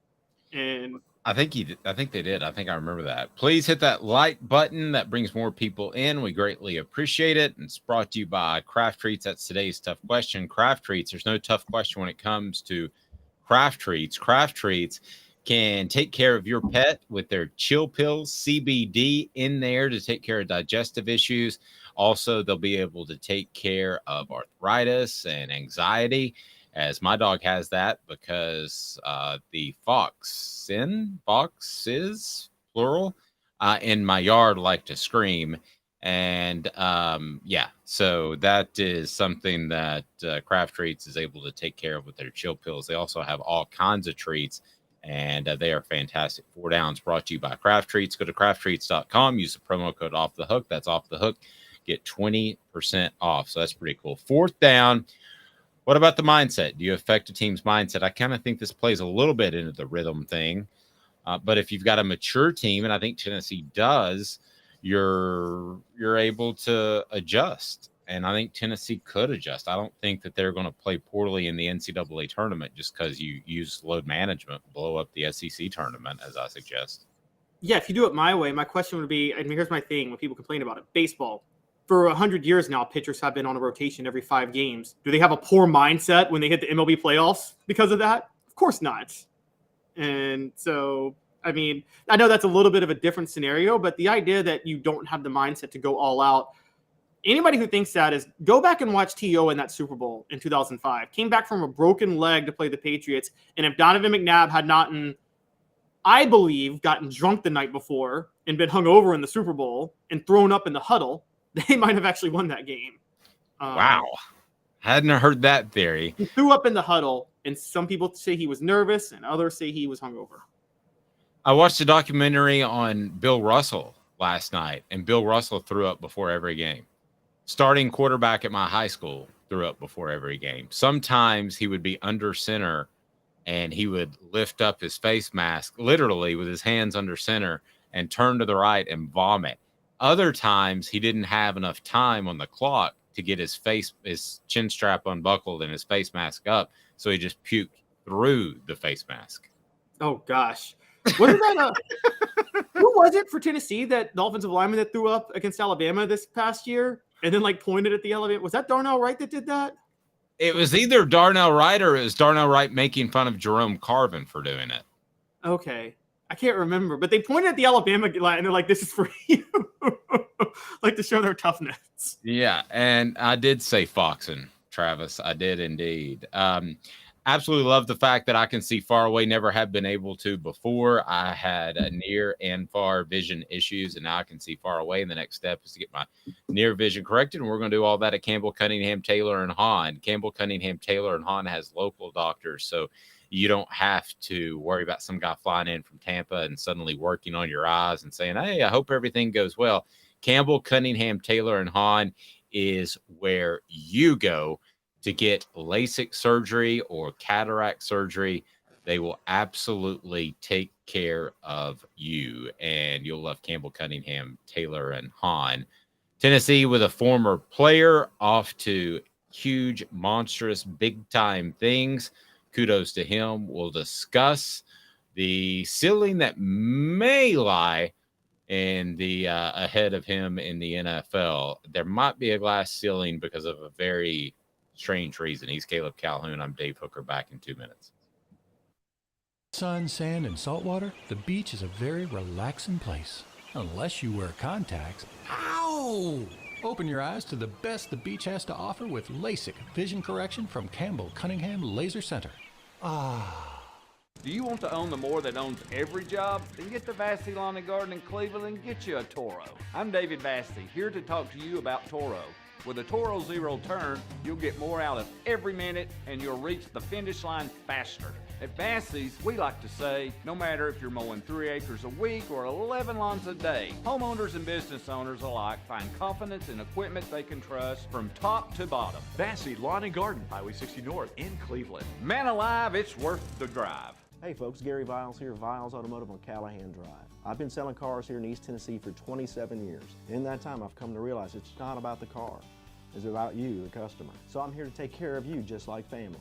And I think they did. I think I remember that. Please hit that like button. That brings more people in. We greatly appreciate it. And it's brought to you by Craft Treats. That's today's tough question. Craft Treats. There's no tough question when it comes to Craft Treats. Craft Treats can take care of your pet with their chill pills, CBD in there to take care of digestive issues. Also, they'll be able to take care of arthritis and anxiety, as my dog has that because the foxes, plural, in my yard like to scream. And so that is something that Craft Treats is able to take care of with their chill pills. They also have all kinds of treats, and they are fantastic. 4 Downs brought to you by Craft Treats. Go to crafttreats.com. Use the promo code Off the Hook. That's Off the Hook. get 20% off. So that's pretty cool. Fourth down. What about the mindset? Do you affect a team's mindset? I kind of think this plays a little bit into the rhythm thing. But if you've got a mature team, and I think Tennessee does, you're able to adjust. And I think Tennessee could adjust. I don't think that they're going to play poorly in the NCAA tournament just because you use load management, blow up the SEC tournament, as I suggest. Yeah, if you do it my way, my question would be, I mean, here's my thing when people complain about it. Baseball. For 100 years now, pitchers have been on a rotation every 5 games. Do they have a poor mindset when they hit the MLB playoffs because of that? Of course not. And so, I mean, I know that's a little bit of a different scenario, but the idea that you don't have the mindset to go all out, anybody who thinks that is go back and watch T.O. in that Super Bowl in 2005. Came back from a broken leg to play the Patriots. And if Donovan McNabb had not, I believe, gotten drunk the night before and been hungover in the Super Bowl and thrown up in the huddle, they might have actually won that game. Wow. Hadn't heard that theory. He threw up in the huddle, and some people say he was nervous and others say he was hungover. I watched a documentary on Bill Russell last night, and Bill Russell threw up before every game. Starting quarterback at my high school threw up before every game. Sometimes he would be under center and he would lift up his face mask literally with his hands under center and turn to the right and vomit. Other times he didn't have enough time on the clock to get his chin strap unbuckled and his face mask up. So he just puked through the face mask. Oh gosh. Wasn't that who was it for Tennessee, that the offensive lineman that threw up against Alabama this past year and then like pointed at the elevator? Was that Darnell Wright that did that? It was either Darnell Wright or it was Darnell Wright making fun of Jerome Carvin for doing it. Okay. I can't remember, but they pointed at the Alabama line and they're like, this is for you. Like to show their toughness. Yeah. And I did say Foxen, Travis. I did indeed. Absolutely love the fact that I can see far away. Never have been able to before. I had a near and far vision issues, and now I can see far away. And the next step is to get my near vision corrected. And we're going to do all that at Campbell, Cunningham, Taylor, and Hahn. Campbell, Cunningham, Taylor, and Hahn has local doctors, so you don't have to worry about some guy flying in from Tampa and suddenly working on your eyes and saying, hey, I hope everything goes well. Campbell, Cunningham, Taylor, and Hahn is where you go to get LASIK surgery or cataract surgery. They will absolutely take care of you, and you'll love Campbell, Cunningham, Taylor, and Hahn. Tennessee with a former player off to huge, monstrous, big-time things. Kudos to him. We'll discuss the ceiling that may lie in the ahead of him in the NFL. There might be a glass ceiling because of a very strange reason. He's Caleb Calhoun. I'm Dave Hooker. Back in 2 minutes. Sun, sand, and salt water, the beach is a very relaxing place. Unless you wear contacts. Ow! Open your eyes to the best the beach has to offer with LASIK vision correction from Campbell Cunningham Laser Center. Do you want to own the more that owns every job? Then get to Vassey Lawn and Garden in Cleveland and get you a Toro. I'm David Vassey, here to talk to you about Toro. With a Toro Zero Turn, you'll get more out of every minute and you'll reach the finish line faster. At Vassey's, we like to say, no matter if you're mowing 3 acres a week or 11 lawns a day, homeowners and business owners alike find confidence in equipment they can trust from top to bottom. Vassey Lawn and Garden, Highway 60 North in Cleveland. Man alive, it's worth the drive. Hey folks, Gary Viles here, Viles Automotive on Calhoun Drive. I've been selling cars here in East Tennessee for 27 years. In that time, I've come to realize it's not about the car. It's about you, the customer. So I'm here to take care of you just like family.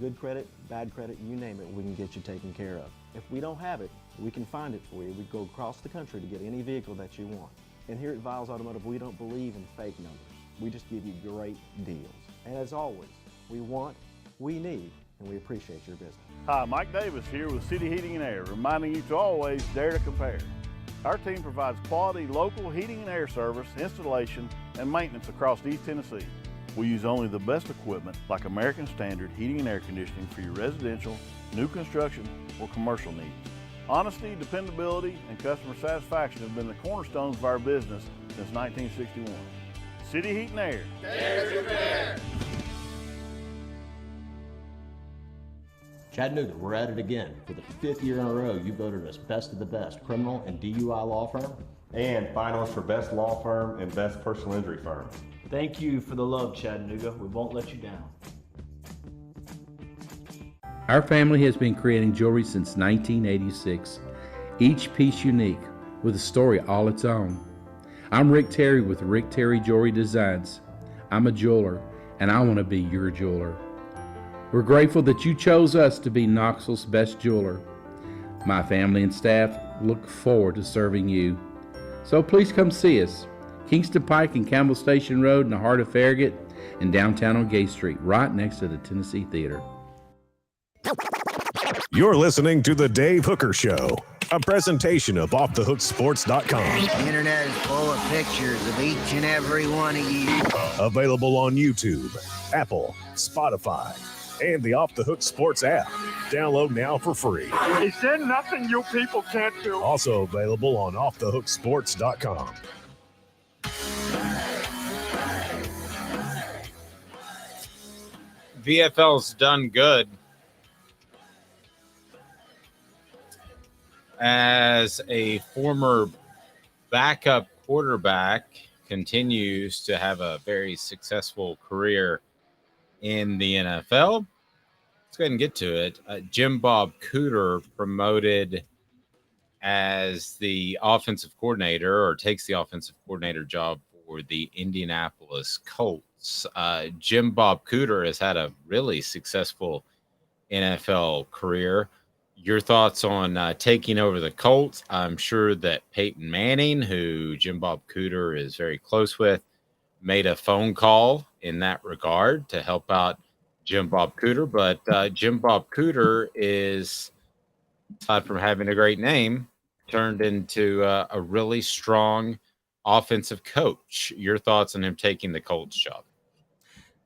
Good credit, bad credit, you name it, we can get you taken care of. If we don't have it, we can find it for you. We go across the country to get any vehicle that you want. And here at Viles Automotive, we don't believe in fake numbers. We just give you great deals. And as always, we want, we need, and we appreciate your business. Hi, Mike Davis here with City Heating and Air, reminding you to always dare to compare. Our team provides quality local heating and air service, installation, and maintenance across East Tennessee. We use only the best equipment like American Standard heating and air conditioning for your residential, new construction, or commercial needs. Honesty, dependability, and customer satisfaction have been the cornerstones of our business since 1961. City Heat and Air. Dare to compare. Chattanooga, we're at it again. For the 5th year in a row, you voted us best of the best criminal and DUI law firm. and finalist for Best Law Firm and Best Personal Injury Firm. Thank you for the love, Chattanooga. We won't let you down. Our family has been creating jewelry since 1986, each piece unique with a story all its own. I'm Rick Terry with Rick Terry Jewelry Designs. I'm a jeweler, and I want to be your jeweler. We're grateful that you chose us to be Knoxville's best jeweler. My family and staff look forward to serving you. So please come see us. Kingston Pike and Campbell Station Road in the heart of Farragut, and downtown on Gay Street, right next to the Tennessee Theater. You're listening to The Dave Hooker Show, a presentation of OffTheHookSports.com. The internet is full of pictures of each and every one of you. Available on YouTube, Apple, Spotify, and the Off the Hook Sports app. Download now for free. Is there nothing you people can't do? Also available on OffTheHookSports.com. VFL's done good as a former backup quarterback continues to have a very successful career in the NFL. Let's go ahead and get to it. Jim Bob Cooter promoted as the offensive coordinator, or takes the offensive coordinator job for the Indianapolis Colts. Jim Bob Cooter has had a really successful NFL career. Your thoughts on taking over the Colts? I'm sure that Peyton Manning, who Jim Bob Cooter is very close with, made a phone call in that regard to help out Jim Bob Cooter. But Jim Bob Cooter is, aside from having a great name, turned into a really strong offensive coach. Your thoughts on him taking the Colts job?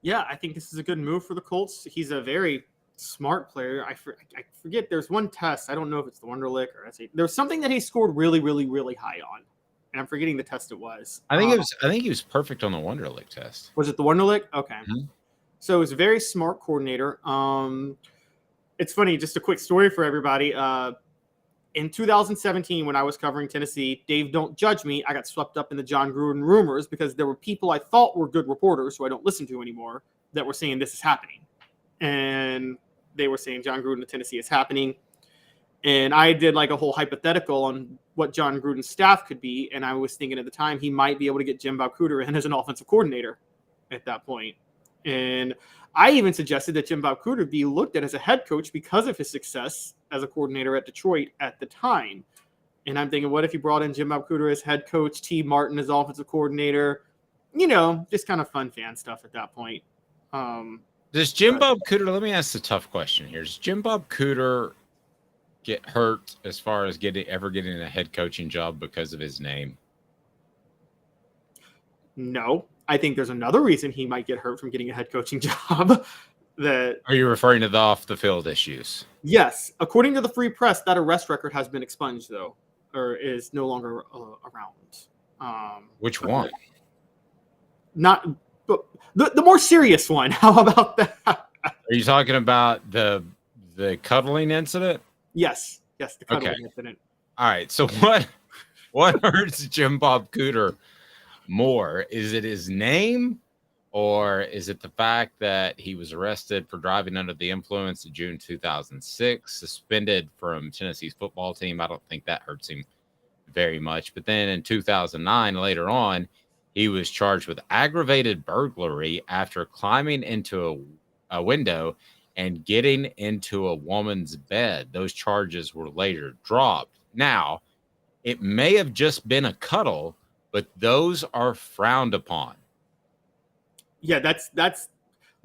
Yeah, I think this is a good move for the Colts. He's a very smart player. I forget, there's one test. I don't know if it's the Wonderlic or there's something that he scored really, really, really high on, and I'm forgetting the test it was. I think he was perfect on the Wonderlic test. Was it the Wonderlic? Okay. Mm-hmm. So he's a very smart coordinator. It's funny, just a quick story for everybody. In 2017, when I was covering Tennessee, Dave, don't judge me, I got swept up in the John Gruden rumors because there were people I thought were good reporters who I don't listen to anymore that were saying this is happening. And they were saying John Gruden to Tennessee is happening. And I did like a whole hypothetical on what John Gruden's staff could be. And I was thinking at the time he might be able to get Jim Bob Cooter in as an offensive coordinator at that point. And I even suggested that Jim Bob Cooter be looked at as a head coach because of his success as a coordinator at Detroit at the time. And I'm thinking, what if you brought in Jim Bob Cooter as head coach, T. Martin as offensive coordinator? You know, just kind of fun fan stuff at that point. Does Jim Bob Cooter, let me ask the tough question here. Does Jim Bob Cooter get hurt as far as ever getting a head coaching job because of his name? No. I think there's another reason he might get hurt from getting a head coaching job. Are you referring to the off the field issues? Yes. According to the Free Press, that arrest record has been expunged, though, or is no longer around. Which one? Not the more serious one. How about that? Are you talking about the cuddling incident? Yes, the cuddling incident. All right. So what hurts Jim Bob Cooter more? Is it his name, or is it the fact that he was arrested for driving under the influence in June 2006, suspended from Tennessee's football team? I don't think that hurts him very much. But then in 2009, later on, he was charged with aggravated burglary after climbing into a window and getting into a woman's bed. Those charges were later dropped. Now, it may have just been a cuddle, but those are frowned upon. Yeah, that's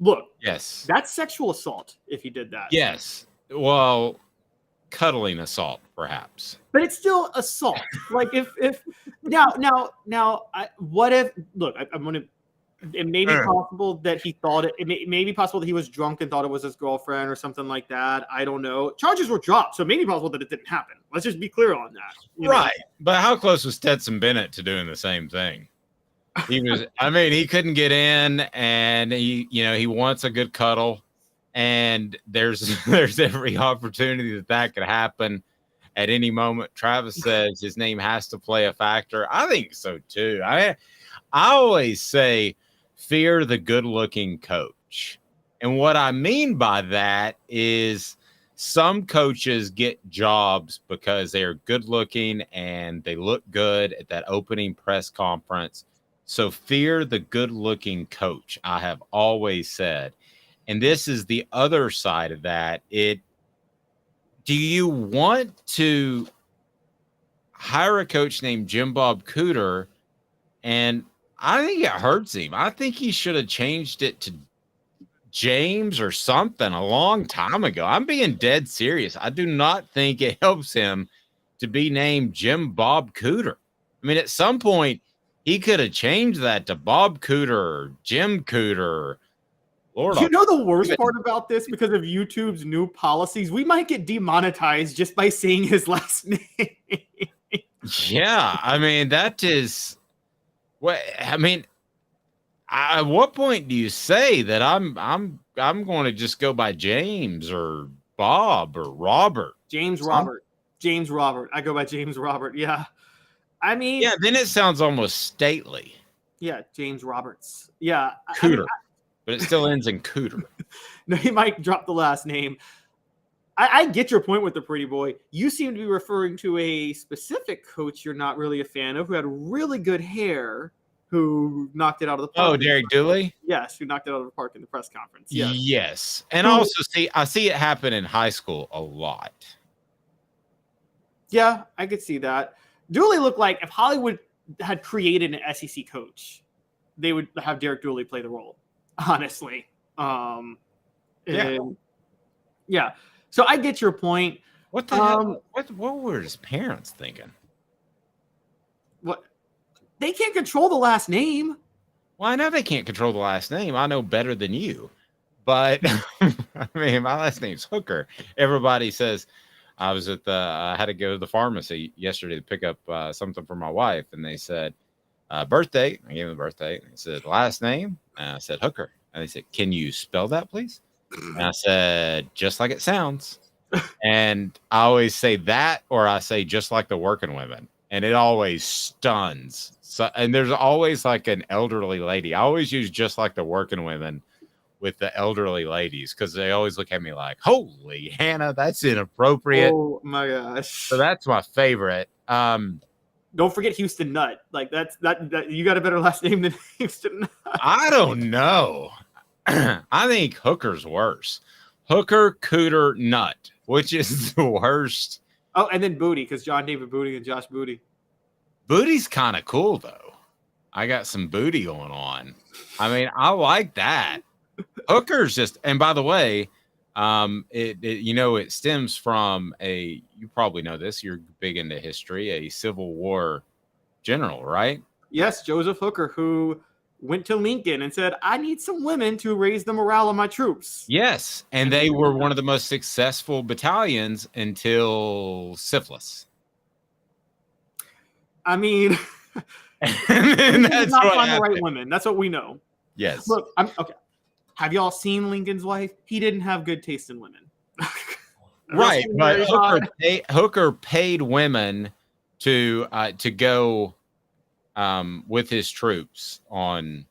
look. Yes. That's sexual assault if he did that. Yes. Well, cuddling assault, perhaps. But it's still assault. Like if now, what if? Look, I'm gonna. It may be possible that he thought it. It may be possible that he was drunk and thought it was his girlfriend or something like that. I don't know. Charges were dropped, so it may be possible that it didn't happen. Let's just be clear on that. Right. But how close was Stetson Bennett to doing the same thing? He was. I mean, he couldn't get in, and he wants a good cuddle, and there's every opportunity that could happen. at any moment. Travis says his name has to play a factor. I think so too. I always say fear the good-looking coach. And what I mean by that is some coaches get jobs because they're good-looking and they look good at that opening press conference. So fear the good-looking coach, I have always said. And this is the other side of that. Do you want to hire a coach named Jim Bob Cooter? And I think it hurts him. I think he should have changed it to James or something a long time ago. I'm being dead serious. I do not think it helps him to be named Jim Bob Cooter. I mean, at some point, he could have changed that to Bob Cooter or Jim Cooter. Lord, you know the worst part about this, because of YouTube's new policies, we might get demonetized just by saying his last name. Yeah, I mean, that is what I mean. At what point do you say that I'm going to just go by James or Bob or Robert? James Robert. I go by James Robert. Yeah. I mean, yeah, then it sounds almost stately. Yeah, James Roberts. Yeah. Cooter. But it still ends in Cooter. No, he might drop the last name. I get your point with the pretty boy. You seem to be referring to a specific coach you're not really a fan of, who had really good hair, who knocked it out of the park. Oh, Derek Dooley? Yes, who knocked it out of the park in the press conference. Yes. Yes. And also, I see it happen in high school a lot. Yeah, I could see that. Dooley looked like if Hollywood had created an SEC coach, they would have Derek Dooley play the role, honestly. Yeah. So I get your point. What the hell? What were his parents thinking? What? They can't control the last name. Well, I know they can't control the last name. I know better than you. But I mean, my last name's Hooker. Everybody says I was I had to go to the pharmacy yesterday to pick up something for my wife, and they said birthday. I gave them the birthday. And they said last name. And I said Hooker. And they said, "Can you spell that, please?" And I said, "Just like it sounds." And I always say that, or I say just like the working women, and it always stuns. So, and there's always like an elderly lady. I always use just like the working women with the elderly ladies, because they always look at me like, "Holy Hannah, that's inappropriate." Oh my gosh! So that's my favorite. Don't forget Houston Nutt. Like that you got a better last name than Houston Nutt. I don't know. I think Hooker's worse. Hooker, Cooter, Nut, which is the worst. Oh, and then Booty, because John David Booty and Josh Booty. Booty's kind of cool, though. I got some booty going on. I mean, I like that. Hooker's just, and by the way, it stems from you probably know this, you're big into history, a Civil War general, right? Yes, Joseph Hooker, who went to Lincoln and said, "I need some women to raise the morale of my troops." Yes, and they were one of the most successful battalions until syphilis. I mean, and that's not what find the happened. right women. That's what we know. Yes. Look, okay. Have y'all seen Lincoln's wife? He didn't have good taste in women. Right, but Hooker paid women to go with his troops on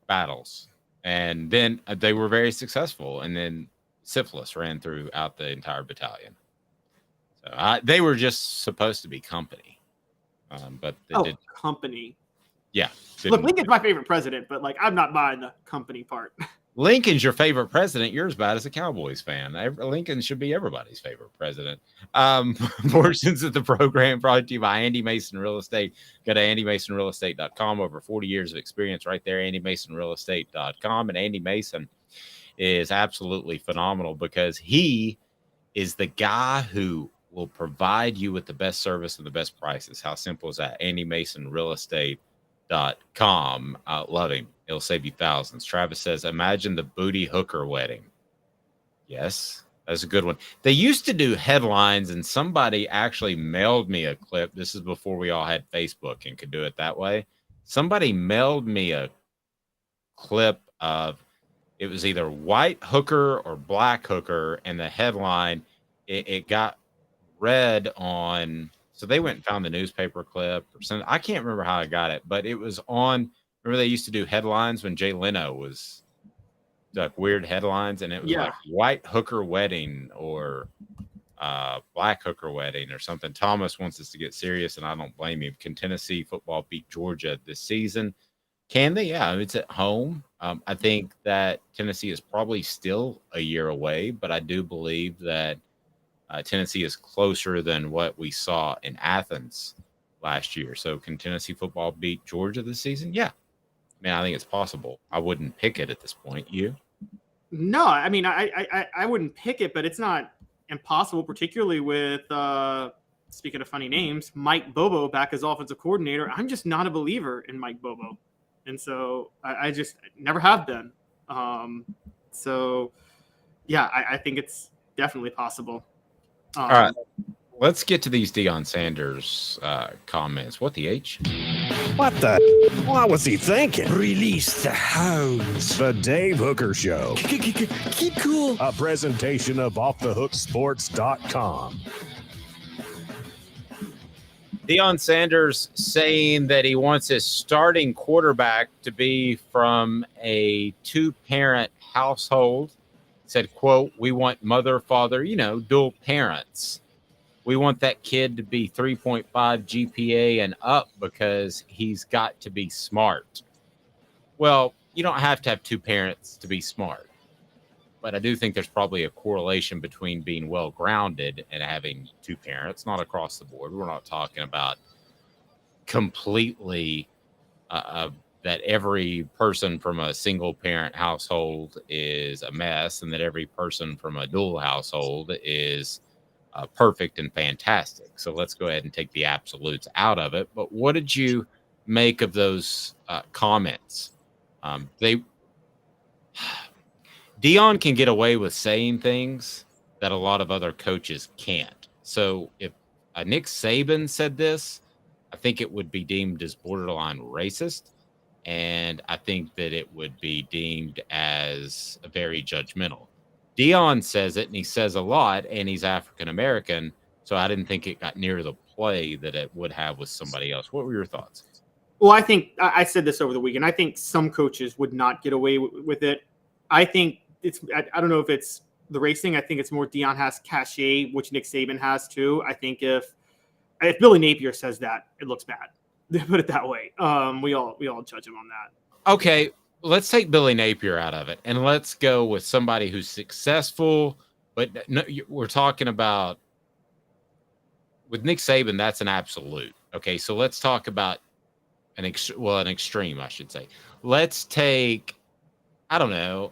battles, and then they were very successful. And then syphilis ran throughout the entire battalion. So they were just supposed to be company, but they did company. Yeah. Look, Lincoln's my favorite president, but like I'm not buying the company part. Lincoln's your favorite president. You're as bad as a Cowboys fan. Lincoln should be everybody's favorite president. Portions of the program brought to you by Andy Mason Real Estate. Go to andymasonrealestate.com. Over 40 years of experience right there, andymasonrealestate.com. And Andy Mason is absolutely phenomenal because he is the guy who will provide you with the best service and the best prices. How simple is that? andymasonrealestate.com. I love him. It'll save you thousands. Travis says, imagine the Booty Hooker wedding. Yes, that's a good one. They used to do headlines, and somebody actually mailed me a clip. This is before we all had Facebook and could do it that way. Somebody mailed me a clip of, it was either white hooker or black hooker, and the headline, it got read on, so they went and found the newspaper clip or something. I can't remember how I got it, but it was on, remember they used to do headlines when Jay Leno was like weird headlines, and it was like white hooker wedding or black hooker wedding or something. Thomas wants us to get serious, and I don't blame him. Can Tennessee football beat Georgia this season? Can they? Yeah, it's at home. I think that Tennessee is probably still a year away, but I do believe that Tennessee is closer than what we saw in Athens last year. So can Tennessee football beat Georgia this season? Yeah. I think it's possible. I wouldn't pick it at this point. You? No, I mean, I wouldn't pick it, but it's not impossible, particularly with, speaking of funny names, Mike Bobo back as offensive coordinator. I'm just not a believer in Mike Bobo. And so I just never have been. So, yeah, I think it's definitely possible. All right. Let's get to these Deion Sanders comments. What the H? What the? What was he thinking? Release the hounds. The Dave Hooker Show. Keep cool. A presentation of OffTheHookSports.com. Deion Sanders saying that he wants his starting quarterback to be from a two-parent household. Said, quote, "We want mother, father, dual parents. We want that kid to be 3.5 GPA and up because he's got to be smart." Well, you don't have to have two parents to be smart. But I do think there's probably a correlation between being well-grounded and having two parents, not across the board. We're not talking about completely that every person from a single-parent household is a mess and that every person from a dual household is perfect and fantastic. So let's go ahead and take the absolutes out of it. But what did you make of those comments? Deion can get away with saying things that a lot of other coaches can't. So if Nick Saban said this, I think it would be deemed as borderline racist. And I think that it would be deemed as very judgmental. Deion says it, and he says a lot, and he's African-American, so I didn't think it got near the play that it would have with somebody else. What were your thoughts? Well, I think I said this over the weekend. I think some coaches would not get away with it. I think I don't know if it's the race thing. I think it's more Deion has cachet, which Nick Saban has too. I think if Billy Napier says that, it looks bad. Put it that way. We all judge him on that. Okay, let's take Billy Napier out of it, and let's go with somebody who's successful. But no, we're talking about with Nick Saban. That's an absolute. Okay, so let's talk about an extreme, I should say. Let's take, I don't know,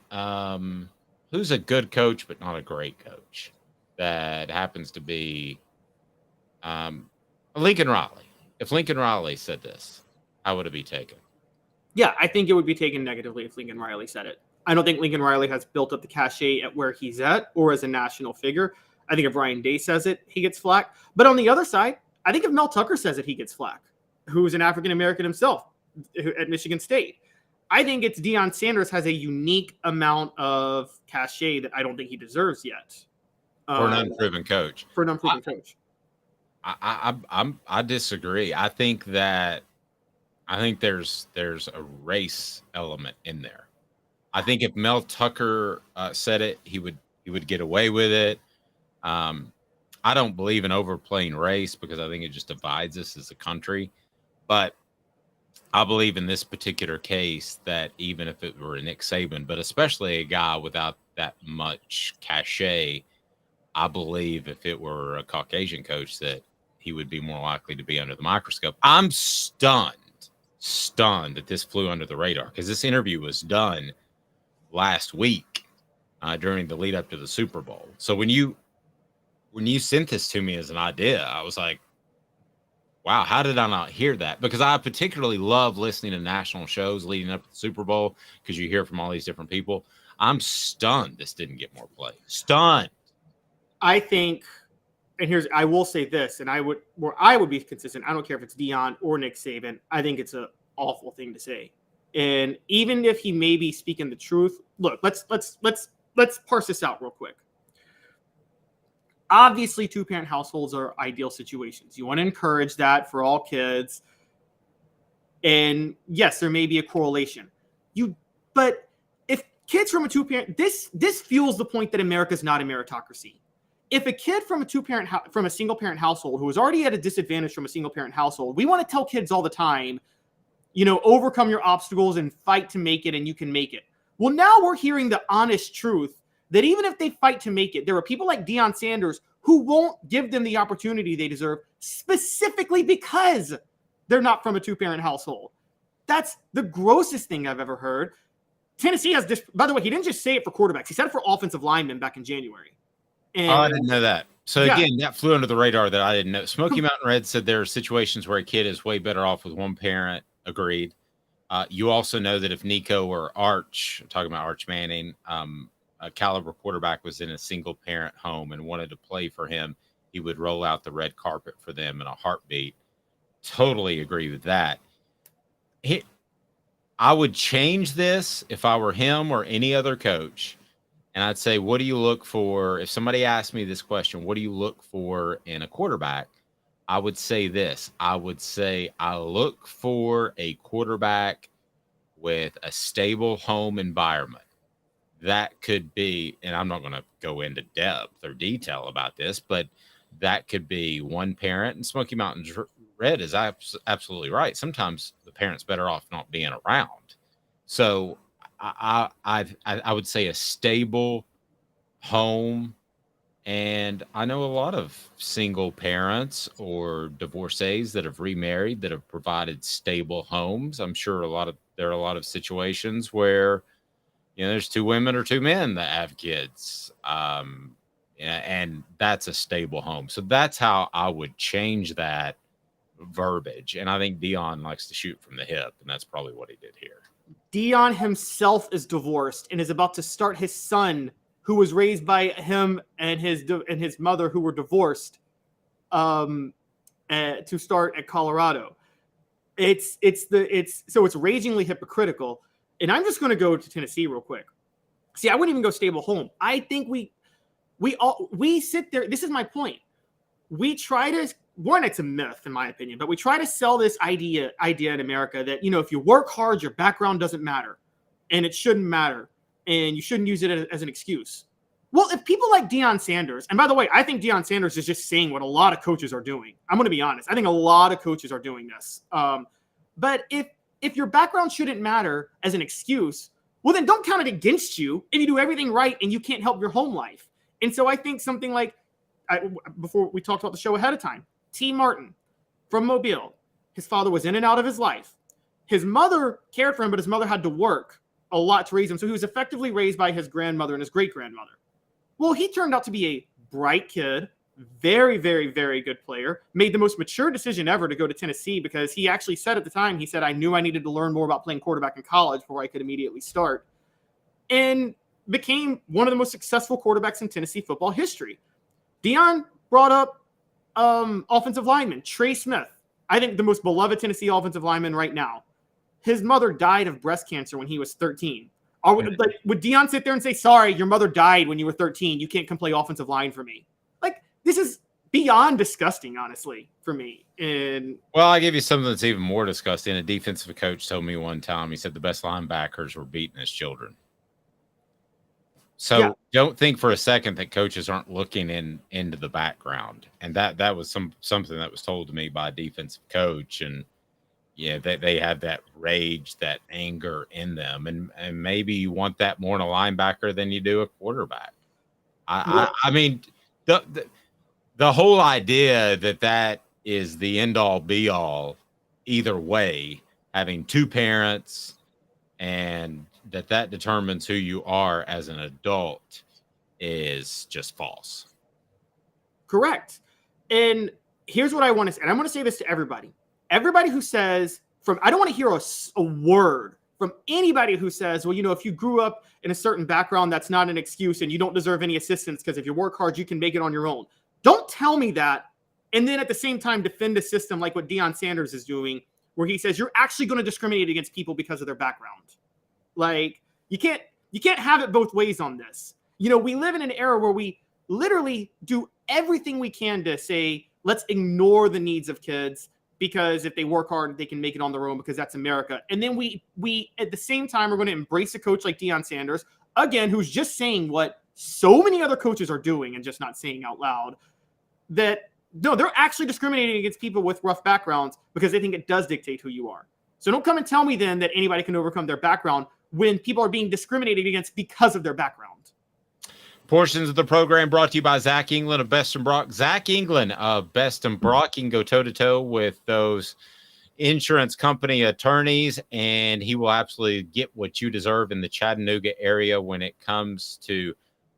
who's a good coach but not a great coach that happens to be Lincoln Riley. If Lincoln Riley said this, how would it be taken? Yeah, I think it would be taken negatively if Lincoln Riley said it. I don't think Lincoln Riley has built up the cachet at where he's at or as a national figure. I think if Ryan Day says it, he gets flack. But on the other side, I think if Mel Tucker says it, he gets flack, who's an African-American himself at Michigan State. I think it's Deion Sanders has a unique amount of cachet that I don't think he deserves yet. For an unproven coach. For an unproven coach. I disagree. I think there's a race element in there. I think if Mel Tucker said it, he would get away with it. I don't believe in overplaying race because I think it just divides us as a country. But I believe in this particular case that even if it were Nick Saban, but especially a guy without that much cachet, I believe if it were a Caucasian coach that he would be more likely to be under the microscope. I'm stunned that this flew under the radar because this interview was done last week during the lead up to the Super Bowl. So when you sent this to me as an idea, I was like, wow, how did I not hear that? Because I particularly love listening to national shows leading up to the Super Bowl because you hear from all these different people. I'm stunned this didn't get more play. Stunned. I think, and I will say this, and I would be consistent. I don't care if it's Deion or Nick Saban. I think it's an awful thing to say. And even if he may be speaking the truth, look, let's parse this out real quick. Obviously, two-parent households are ideal situations. You want to encourage that for all kids. And yes, there may be a correlation. But if kids from a two-parent, this fuels the point that America's not a meritocracy. If a kid from a single-parent household who is already at a disadvantage from a single-parent household, we want to tell kids all the time, overcome your obstacles and fight to make it, and you can make it. Well, now we're hearing the honest truth that even if they fight to make it, there are people like Deion Sanders who won't give them the opportunity they deserve specifically because they're not from a two-parent household. That's the grossest thing I've ever heard. Tennessee has this, by the way, he didn't just say it for quarterbacks. He said it for offensive linemen back in January. And, I didn't know that. So again, that flew under the radar that I didn't know. Smoky Mountain Red said there are situations where a kid is way better off with one parent. Agreed. You also know that if Nico or Arch, I'm talking about Arch Manning, a caliber quarterback was in a single parent home and wanted to play for him, he would roll out the red carpet for them in a heartbeat. Totally agree with that. I would change this if I were him or any other coach. And I'd say, what do you look for? If somebody asked me this question, what do you look for in a quarterback? I would say this. I would say I look for a quarterback with a stable home environment. That could be, and I'm not going to go into depth or detail about this, but that could be one parent. And Smoky Mountain Red is absolutely right. Sometimes the parent's better off not being around. So I would say a stable home. And I know a lot of single parents or divorcees that have remarried that have provided stable homes. I'm sure there are a lot of situations where, there's two women or two men that have kids. And that's a stable home. So that's how I would change that verbiage. And I think Deion likes to shoot from the hip, and that's probably what he did here. Deion himself is divorced and is about to start his son, who was raised by him and his mother, who were divorced, to start at Colorado. It's ragingly hypocritical. And I'm just going to go to Tennessee real quick. See, I wouldn't even go stable home. I think we sit there. This is my point. We try to, one, it's a myth in my opinion, but we try to sell this idea in America that, if you work hard, your background doesn't matter, and it shouldn't matter, and you shouldn't use it as an excuse. Well, if people like Deion Sanders, and by the way, I think Deion Sanders is just saying what a lot of coaches are doing. I'm going to be honest. I think a lot of coaches are doing this. But if your background shouldn't matter as an excuse, well, then don't count it against you if you do everything right and you can't help your home life. And so I think something like, before we talked about the show ahead of time, T. Martin from Mobile, his father was in and out of his life. His mother cared for him, but his mother had to work a lot to raise him. So he was effectively raised by his grandmother and his great-grandmother. Well, he turned out to be a bright kid, very, very, very good player, made the most mature decision ever to go to Tennessee because he actually said at the time, he said, I knew I needed to learn more about playing quarterback in college before I could immediately start, and became one of the most successful quarterbacks in Tennessee football history. Deion brought up offensive lineman, Trey Smith. I think the most beloved Tennessee offensive lineman right now. His mother died of breast cancer when he was 13. Would Deion sit there and say, sorry, your mother died when you were 13. You can't come play offensive line for me? This is beyond disgusting, honestly, for me. And well, I'll give you something that's even more disgusting. A defensive coach told me one time, he said the best linebackers were beaten as children. So Don't think for a second that coaches aren't looking into the background. And that was something that was told to me by a defensive coach. And they have that rage, that anger in them. And maybe you want that more in a linebacker than you do a quarterback. I mean, the whole idea that is the end all be all either way, having two parents and that determines who you are as an adult is just false. Correct. And here's what I want to say. And I want to say this to everybody. Everybody who says I don't want to hear a word from anybody who says, well, if you grew up in a certain background, that's not an excuse and you don't deserve any assistance because if you work hard, you can make it on your own. Don't tell me that. And then at the same time, defend a system like what Deion Sanders is doing, where he says you're actually going to discriminate against people because of their background. You can't have it both ways on this. We live in an era where we literally do everything we can to say, let's ignore the needs of kids, because if they work hard, they can make it on their own, because that's America. And then we at the same time, we're going to embrace a coach like Deion Sanders, again, who's just saying what so many other coaches are doing and just not saying out loud, that no, they're actually discriminating against people with rough backgrounds because they think it does dictate who you are. So don't come and tell me then that anybody can overcome their background when people are being discriminated against because of their background. Portions of the program brought to you by Zach England of Best and Brock. Zach England of Best and Brock. You can go toe-to-toe with those insurance company attorneys, and he will absolutely get what you deserve in the Chattanooga area when it comes to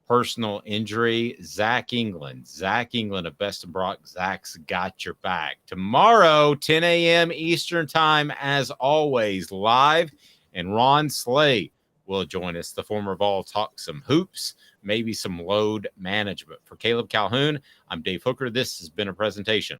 personal injury. Zach England of Best and Brock. Zach's got your back. Tomorrow, 10 a.m. Eastern time, as always, live, and Ron Slay will join us. The former Vol talk some hoops, maybe some load management. For Caleb Calhoun, I'm Dave Hooker. This has been a presentation